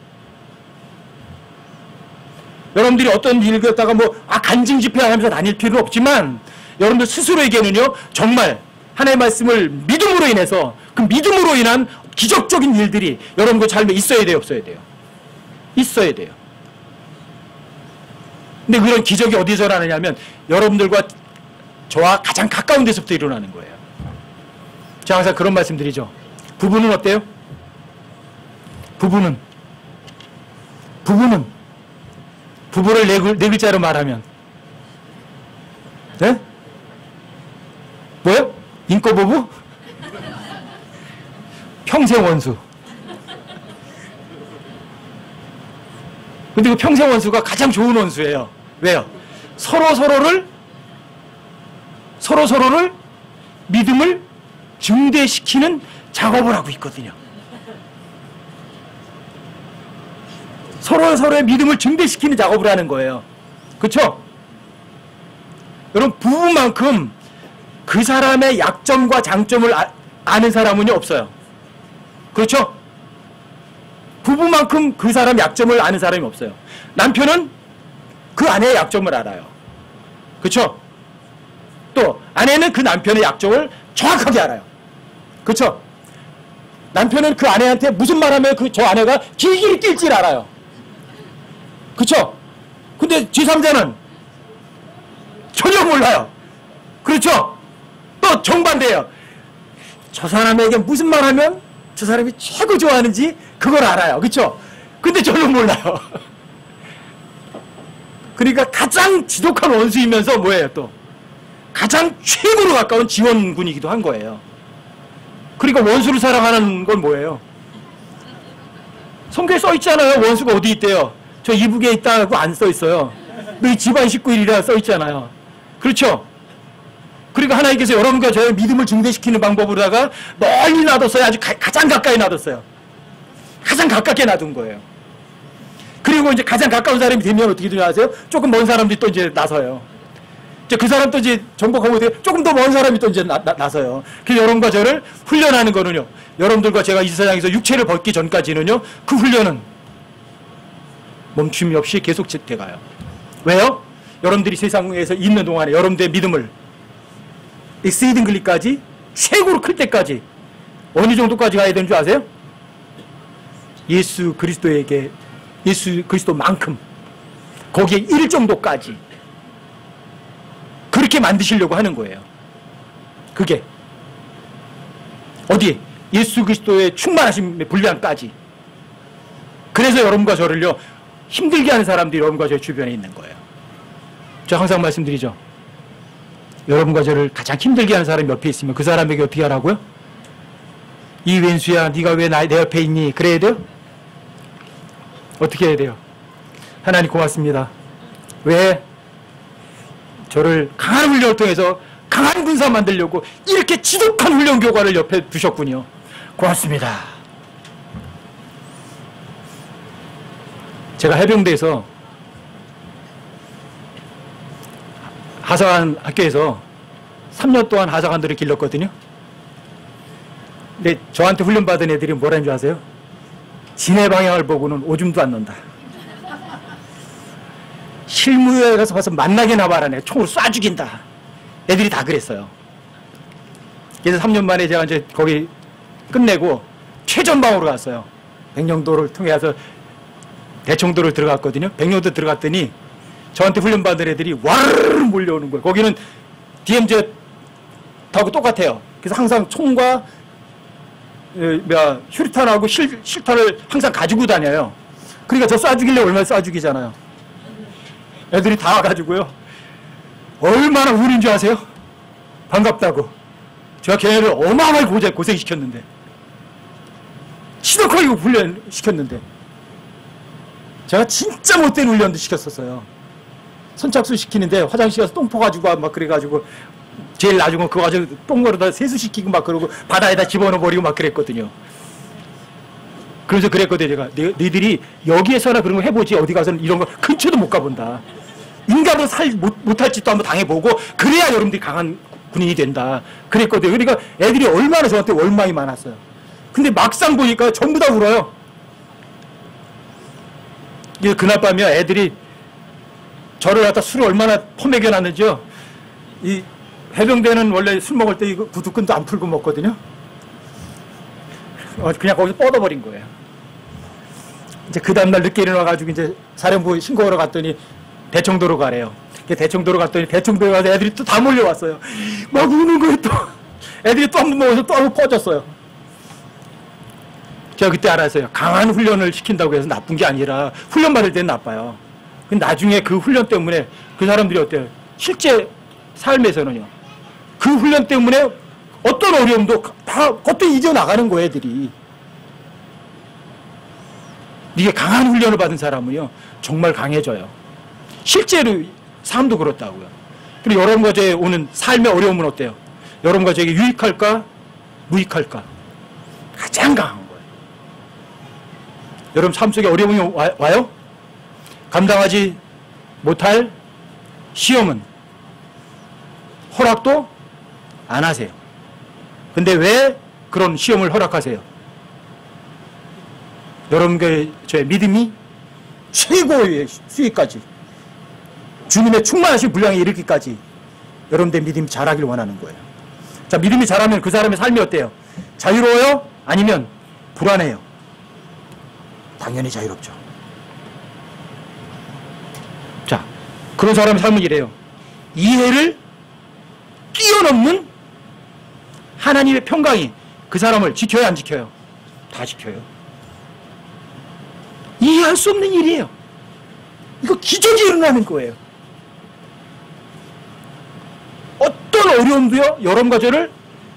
여러분들이 어떤 일을 갖다가 간증 집회하면서 다닐 필요는 없지만, 여러분들 스스로에게는요, 정말 하나님의 말씀을 믿음으로 인해서, 그 믿음으로 인한 기적적인 일들이 여러분들 삶에 있어야 돼요, 없어야 돼요? 있어야 돼요. 근데 그런 기적이 어디서 일어나냐면 여러분들과 저와 가장 가까운 데서부터 일어나는 거예요. 제가 항상 그런 말씀 드리죠. 부부는 어때요? 부부를 네 글자로 말하면, 네? 뭐요? 인꼬부부? 평생 원수. 근데 그 평생 원수가 가장 좋은 원수예요. 왜요? 서로서로를 믿음을 증대시키는 작업을 하고 있거든요. 서로의 믿음을 증대시키는 작업을 하는 거예요. 그렇죠? 여러분, 부부만큼 그 사람의 약점과 장점을 아는 사람은요 없어요. 그렇죠? 부부만큼 그 사람 약점을 아는 사람이 없어요. 남편은 그 아내의 약점을 알아요. 그렇죠? 또 아내는 그 남편의 약점을 정확하게 알아요. 그렇죠? 남편은 그 아내한테 무슨 말하면 저 아내가 길길이 뛸 줄 알아요. 그렇죠? 근데 제3자는 전혀 몰라요. 그렇죠? 또 정반대예요. 저 사람에게 무슨 말하면 저 사람이 최고 좋아하는지 그걸 알아요. 그렇죠? 근데 전혀 몰라요. 그러니까 가장 지독한 원수이면서 뭐예요 또? 가장 최고로 가까운 지원군이기도 한 거예요. 그러니까 원수를 사랑하는 건 뭐예요? 성경에 써 있잖아요. 원수가 어디 있대요? 저 이북에 있다고 안 써 있어요. 너희 집안 식구일이라 써 있잖아요. 그렇죠? 그러니까 하나님께서 여러분과 저의 믿음을 증대시키는 방법으로다가 멀리 놔뒀어요. 아주 가장 가까이 놔뒀어요. 가장 가깝게 놔둔 거예요. 그리고 이제 가장 가까운 사람이 되면 어떻게 되냐 아세요? 조금 먼 사람들이 또 이제 나서요. 이제 그 사람 또 이제 정복하고 조금 더 먼 사람이 또 이제 나서요. 그래서 여러분과 저를 훈련하는 거는요. 여러분들과 제가 이 세상에서 육체를 벗기 전까지는요. 그 훈련은 멈춤이 없이 계속 돼가요. 왜요? 여러분들이 세상에서 있는 동안에 여러분들의 믿음을 익스이딩글리까지 최고로 클 때까지 어느 정도까지 가야 되는 줄 아세요? 예수 그리스도만큼 거기에 이를 정도까지 그렇게 만드시려고 하는 거예요. 그게 어디에? 예수 그리스도의 충만하신 분량까지. 그래서 여러분과 저를요 힘들게 하는 사람들이 여러분과 저 주변에 있는 거예요. 제가 항상 말씀드리죠. 여러분과 저를 가장 힘들게 하는 사람이 옆에 있으면 그 사람에게 어떻게 하라고요? 이 왼수야 네가 왜 내 옆에 있니? 그래야 돼요? 어떻게 해야 돼요? 하나님 고맙습니다. 왜 저를 강한 훈련을 통해서 강한 군사 만들려고 이렇게 지독한 훈련 교관을 옆에 두셨군요. 고맙습니다. 제가 해병대에서 하사관 학교에서 3년 동안 하사관들을 길렀거든요. 근데 저한테 훈련받은 애들이 뭐라는 줄 아세요? 진해 방향을 보고는 오줌도 안 넣는다. 실무에 가서 봐서 만나게나 봐라네. 총으로 쏴 죽인다. 애들이 다 그랬어요. 그래서 3년 만에 제가 이제 거기 끝내고 최전방으로 갔어요. 백령도를 통해서 대청도를 들어갔거든요. 백령도 들어갔더니 저한테 훈련받은 애들이 와르르 몰려오는 거예요. 거기는 DMZ하고 똑같아요. 그래서 항상 총과 휴리탄하고 실탄을 항상 가지고 다녀요. 그러니까 저 쏴죽이려고 얼마나 쏴죽이잖아요. 애들이 다 와가지고요. 얼마나 운인 줄 아세요? 반갑다고. 제가 걔네를 어마어마하게 고생시켰는데. 지독하게 훈련시켰는데. 제가 진짜 못된 훈련도 시켰었어요. 선착순 시키는데 화장실 가서 똥포 가지고 막 그래가지고 제일 나중에 그거 가지고 똥거로다 세수시키고 막 그러고 바다에다 집어넣어버리고 막 그랬거든요. 그래서 그랬거든요. 제가 너희들이 여기에서나 그런 거 해보지 어디 가서는 이런 거 근처도 못 가본다. 인간으로 못할 짓도 한번 당해보고 그래야 여러분들이 강한 군인이 된다. 그랬거든요. 그러니까 애들이 얼마나 저한테 원망이 많았어요. 근데 막상 보니까 전부 다 울어요. 그날 밤에 애들이 저를 갖다 술을 얼마나 퍼먹여놨는지요. 이 해병대는 원래 술 먹을 때 이거 구두끈도 안 풀고 먹거든요. 그냥 거기서 뻗어버린 거예요. 이제 그 다음날 늦게 일어나가지고 이제 사령부 신고하러 갔더니 대청도로 가래요. 대청도로 갔더니 대청도에 가서 애들이 또 다 몰려왔어요. 막 우는 거예요 또. 애들이 또 한 번 먹어서 또 한 번 퍼졌어요. 제가 그때 알았어요. 강한 훈련을 시킨다고 해서 나쁜 게 아니라 훈련 받을 때는 나빠요. 근데 나중에 그 훈련 때문에 그 사람들이 어때요? 실제 삶에서는요. 그 훈련 때문에 어떤 어려움도 다 그것도 이겨나가는 거예요, 애들이. 이게 강한 훈련을 받은 사람은요, 정말 강해져요. 실제로 삶도 그렇다고요. 그리고 여러분과 저에 오는 삶의 어려움은 어때요? 여러분과 저에게 유익할까? 무익할까? 가장 강한 거예요. 여러분 삶 속에 어려움이 와요? 감당하지 못할 시험은 허락도 안 하세요. 근데 왜 그런 시험을 허락하세요? 여러분의 저의 믿음이 최고의 수위까지, 주님의 충만하신 분량에 이르기까지 여러분들의 믿음이 자라길 원하는 거예요. 자, 믿음이 자라면 그 사람의 삶이 어때요? 자유로워요? 아니면 불안해요? 당연히 자유롭죠. 자, 그런 사람의 삶은 이래요. 이해를 뛰어넘는 하나님의 평강이 그 사람을 지켜요, 안 지켜요? 다 지켜요. 이해할 수 없는 일이에요. 이거 기적이 일어나는 거예요. 어떤 어려움도요, 여러분과 저를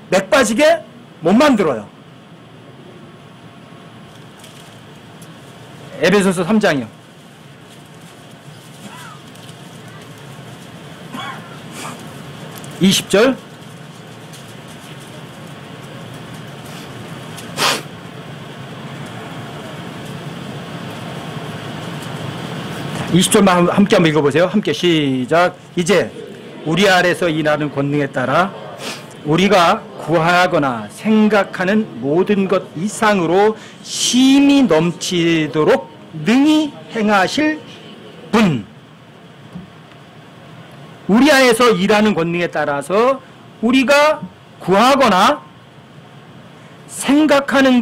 맥 빠지게 못 만들어요. 에베소서 3장이요. 20절. (20절만) 함께 한번 읽어보세요. 함께 시작. 이제 우리 아래서 일하는 권능에 따라 우리가 구하거나 생각하는 모든 것 이상으로 힘이 넘치도록 능히 행하실 분. 우리 안에서 일하는 권능에 따라서 우리가 구하거나 생각하는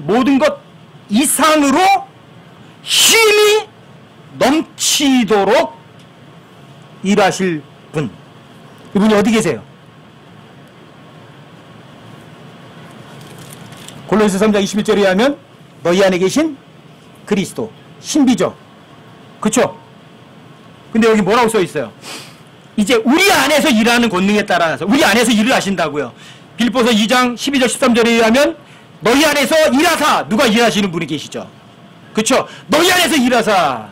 모든 것 이상으로 힘이 넘치도록 일하실 분. 이분이 어디 계세요? 골로새서 3장 21절에 하면 너희 안에 계신 그리스도, 신비죠. 그쵸? 근데 여기 뭐라고 써 있어요? 이제 우리 안에서 일하는 권능에 따라서 우리 안에서 일을 하신다고요. 빌립보서 2장 12절 13절에 의하면 너희 안에서 일하사, 누가 일하시는 분이 계시죠? 그쵸? 너희 안에서 일하사,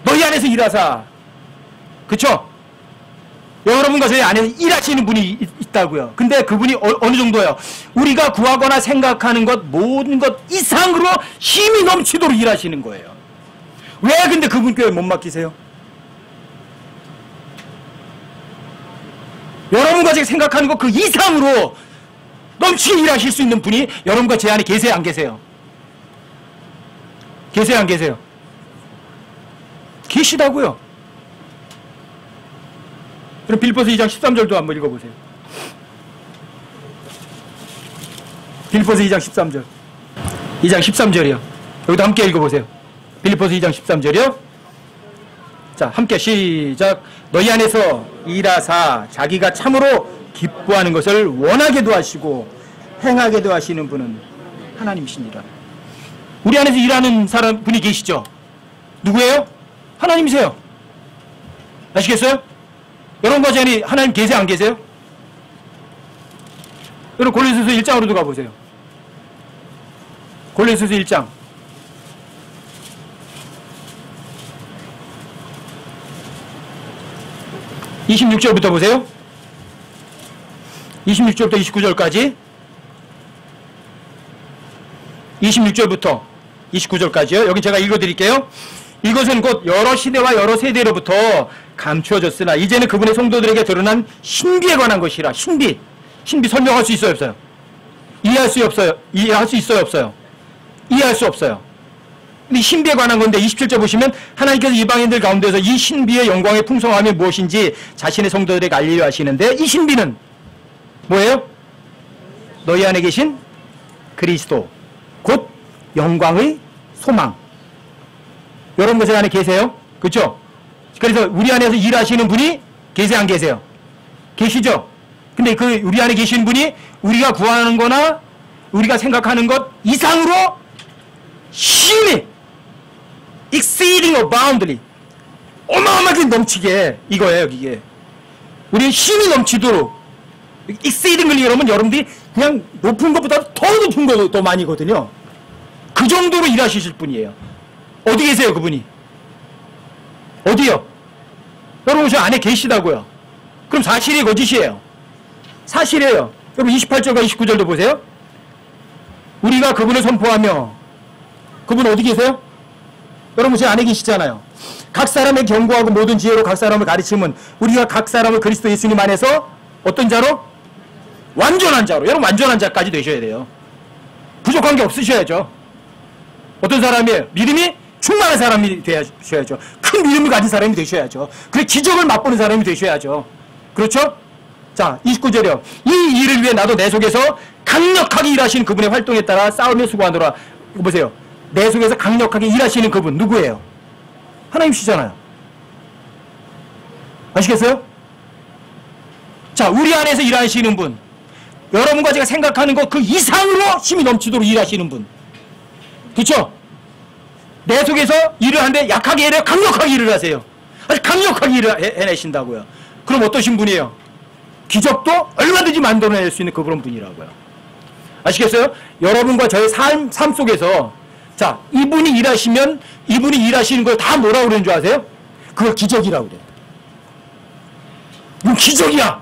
너희 안에서 일하사, 그쵸? 여러분과 저희 안에서 일하시는 분이 있다고요. 근데 그분이 어느 정도예요? 우리가 구하거나 생각하는 것 모든 것 이상으로 힘이 넘치도록 일하시는 거예요. 왜 근데 그분께 못 맡기세요? 여러분과 제가 생각하는 것 그 이상으로 넘치게 일하실 수 있는 분이 여러분과 제 안에 계세요, 안 계세요? 계세요, 안 계세요? 계시다고요. 그럼 빌립보서 2장 13절도 한번 읽어보세요. 빌립보서 2장 13절. 2장 13절이요. 여기도 함께 읽어보세요. 빌립보서 2장 13절이요. 자, 함께 시작. 너희 안에서 일하사 자기가 참으로 기뻐하는 것을 원하게도 하시고 행하게도 하시는 분은 하나님이시니라. 우리 안에서 일하는 사람 분이 계시죠? 누구예요? 하나님이세요. 아시겠어요? 여러분과 제 안에 하나님 계세요, 안 계세요? 여러분 골로새서 1장으로도 가보세요. 골로새서 1장 26절부터 보세요. 26절부터 29절까지 26절부터 29절까지요. 여기 제가 읽어드릴게요. 이것은 곧 여러 시대와 여러 세대로부터 감추어졌으나 이제는 그분의 성도들에게 드러난 신비에 관한 것이라. 신비 설명할 수 있어요, 없어요? 이해할 수 있어요, 없어요? 이해할 수 없어요. 이 신비에 관한 건데 27절 보시면 하나님께서 이방인들 가운데서 이 신비의 영광의 풍성함이 무엇인지 자신의 성도들에게 알리려 하시는데 이 신비는 뭐예요? 너희 안에 계신 그리스도 곧 영광의 소망. 여러분 제 안에 계세요? 그렇죠? 그래서 우리 안에서 일하시는 분이 계세요, 안 계세요? 계시죠? 근데 그 우리 안에 계신 분이 우리가 구하는 거나 우리가 생각하는 것 이상으로 힘이 exceeding aboundly 어마어마하게 넘치게 이거예요, 이게. 우리는 힘이 넘치도록 exceedingly 여러분 여러분들이 그냥 높은 것보다 더 높은 거 더 많이거든요. 그 정도로 일하실 분이에요. 어디 계세요, 그분이? 어디요? 여러분 저 안에 계시다고요. 그럼 사실이 거짓이에요? 사실이에요. 여러분 28절과 29절도 보세요. 우리가 그분을 선포하며, 그분 어디 계세요? 여러분 제 안에 계시잖아요. 각 사람의 경고하고 모든 지혜로 각 사람을 가르침은 우리가 각 사람을 그리스도 예수님 안에서 어떤 자로? 완전한 자로. 여러분 완전한 자까지 되셔야 돼요. 부족한 게 없으셔야죠. 어떤 사람이에요? 믿음이 충만한 사람이 되셔야죠. 큰 믿음을 가진 사람이 되셔야죠. 그래 기적을 맛보는 사람이 되셔야죠. 그렇죠? 자 29절이요. 이 일을 위해 나도 내 속에서 강력하게 일하시는 그분의 활동에 따라 싸우며 수고하노라. 이거 보세요. 내 속에서 강력하게 일하시는 그분 누구예요? 하나님이시잖아요. 아시겠어요? 자, 우리 안에서 일하시는 분, 여러분과 제가 생각하는 것 그 이상으로 힘이 넘치도록 일하시는 분, 그렇죠? 내 속에서 일을 하는데 약하게 일해요? 강력하게 일을 하세요? 아주 강력하게 일을 해내신다고요. 그럼 어떠신 분이에요? 기적도 얼마든지 만들어낼 수 있는 그런 분이라고요. 아시겠어요? 여러분과 저의 삶 속에서 자, 이분이 일하시면 이분이 일하시는 걸 다 뭐라고 그러는 줄 아세요? 그걸 기적이라고 그래요. 이건 기적이야.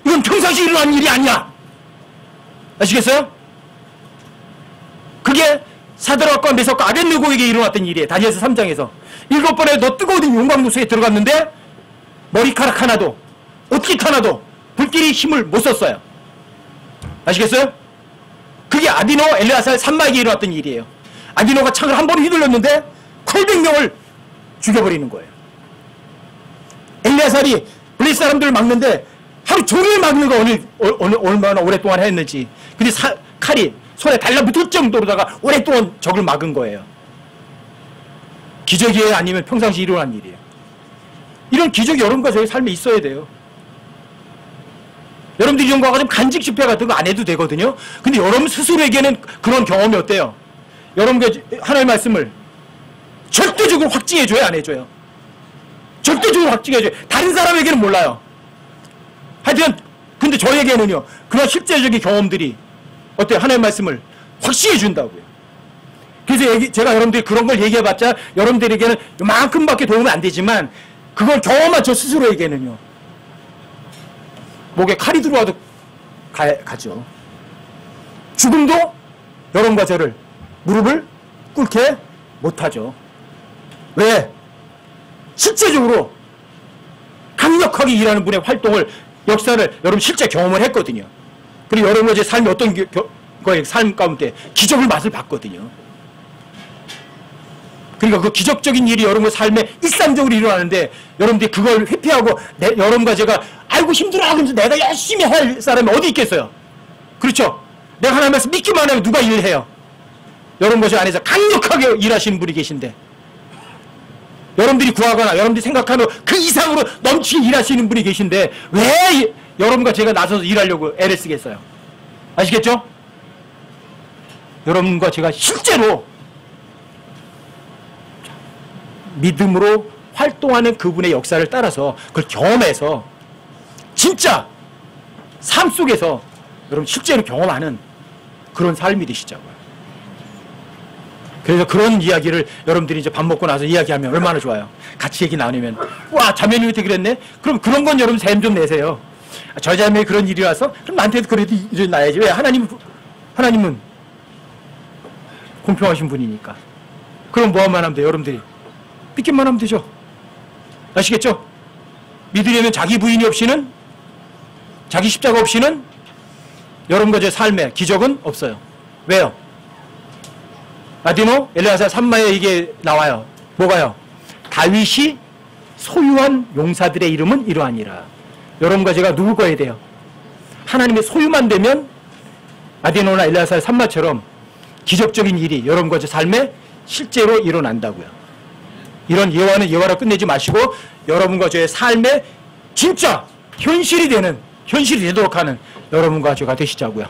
이건 평상시 일어나는 일이 아니야. 아시겠어요? 그게 사드락과 메삭과 아벳느고에게 일어났던 일이에요. 다니엘서 3장에서 7번에 너 뜨거운 용광로 속에 들어갔는데 머리카락 하나도 옷깃 하나도 불길이 힘을 못 썼어요. 아시겠어요? 그게 아디노 엘레아살 산마에게 일어났던 일이에요. 아디노가 창을 한 번 휘둘렀는데 800명을 죽여버리는 거예요. 엘레아살이 블레셋 사람들을 막는데 하루 종일 막는 거 얼마나 오랫동안 했는지. 근데 칼이 손에 달라붙을 정도로다가 오랫동안 적을 막은 거예요. 기적이에요? 아니면 평상시 일어난 일이에요? 이런 기적이 여러분과 저희 삶에 있어야 돼요. 여러분들이 이런 거 가지고 간직 집회 같은 거 안 해도 되거든요. 근데 여러분 스스로에게는 그런 경험이 어때요? 여러분과 하나님의 말씀을 절대적으로 확증해줘요? 안 해줘요? 절대적으로 확증해줘요. 다른 사람에게는 몰라요. 하여튼 근데 저에게는요. 그런 실제적인 경험들이 어때요? 하나님의 말씀을 확신해 준다고요. 그래서 제가 여러분들이 그런 걸 얘기해봤자 여러분들에게는 이만큼밖에 도움이 안 되지만 그걸 경험한 저 스스로에게는요. 목에 칼이 들어와도 가죠. 죽음도 여러분과 저를 무릎을 꿇게 못하죠. 왜? 실제적으로 강력하게 일하는 분의 활동을 역사를 여러분 실제 경험을 했거든요. 그리고 여러분의 제 삶이 어떤 거에 삶 가운데 기적을 맛을 봤거든요. 그러니까 그 기적적인 일이 여러분의 삶에 일상적으로 일어나는데 여러분들이 그걸 회피하고 여러분과 제가 아이고 힘들어 하면서 내가 열심히 할 사람이 어디 있겠어요? 그렇죠? 내가 하나님 말씀 믿기만 하면 누가 일을 해요? 여러분과 제 안에서 강력하게 일하시는 분이 계신데 여러분들이 구하거나 여러분들이 생각하는 그 이상으로 넘치게 일하시는 분이 계신데 왜 여러분과 제가 나서서 일하려고 애를 쓰겠어요? 아시겠죠? 여러분과 제가 실제로 믿음으로 활동하는 그분의 역사를 따라서 그걸 경험해서 진짜 삶 속에서 여러분 실제로 경험하는 그런 삶이 되시자고요. 그래서 그런 이야기를 여러분들이 이제 밥 먹고 나서 이야기하면 얼마나 좋아요. 같이 얘기 나누면 와 자매님한테 그랬네? 그럼 그런 건 여러분 셈 좀 내세요. 저 자매에 그런 일이 와서 그럼 나한테도 그래도 일어나야지. 왜? 하나님은 공평하신 분이니까. 그럼 뭐만 하면 돼요? 여러분들이 믿기만 하면 되죠. 아시겠죠? 믿으려면 자기 부인이 없이는 자기 십자가 없이는 여러분과 제 삶에 기적은 없어요. 왜요? 아디노 엘레아살 산마에 이게 나와요. 뭐가요? 다윗이 소유한 용사들의 이름은 이러하니라. 여러분과 제가 누구 거야 돼요? 하나님의 소유만 되면 아디노나 엘레아살 산마처럼 기적적인 일이 여러분과 제 삶에 실제로 일어난다고요. 이런 예화는 예화로 끝내지 마시고 여러분과 저의 삶에 진짜 현실이 되도록 하는 여러분과 제가 되시자고요.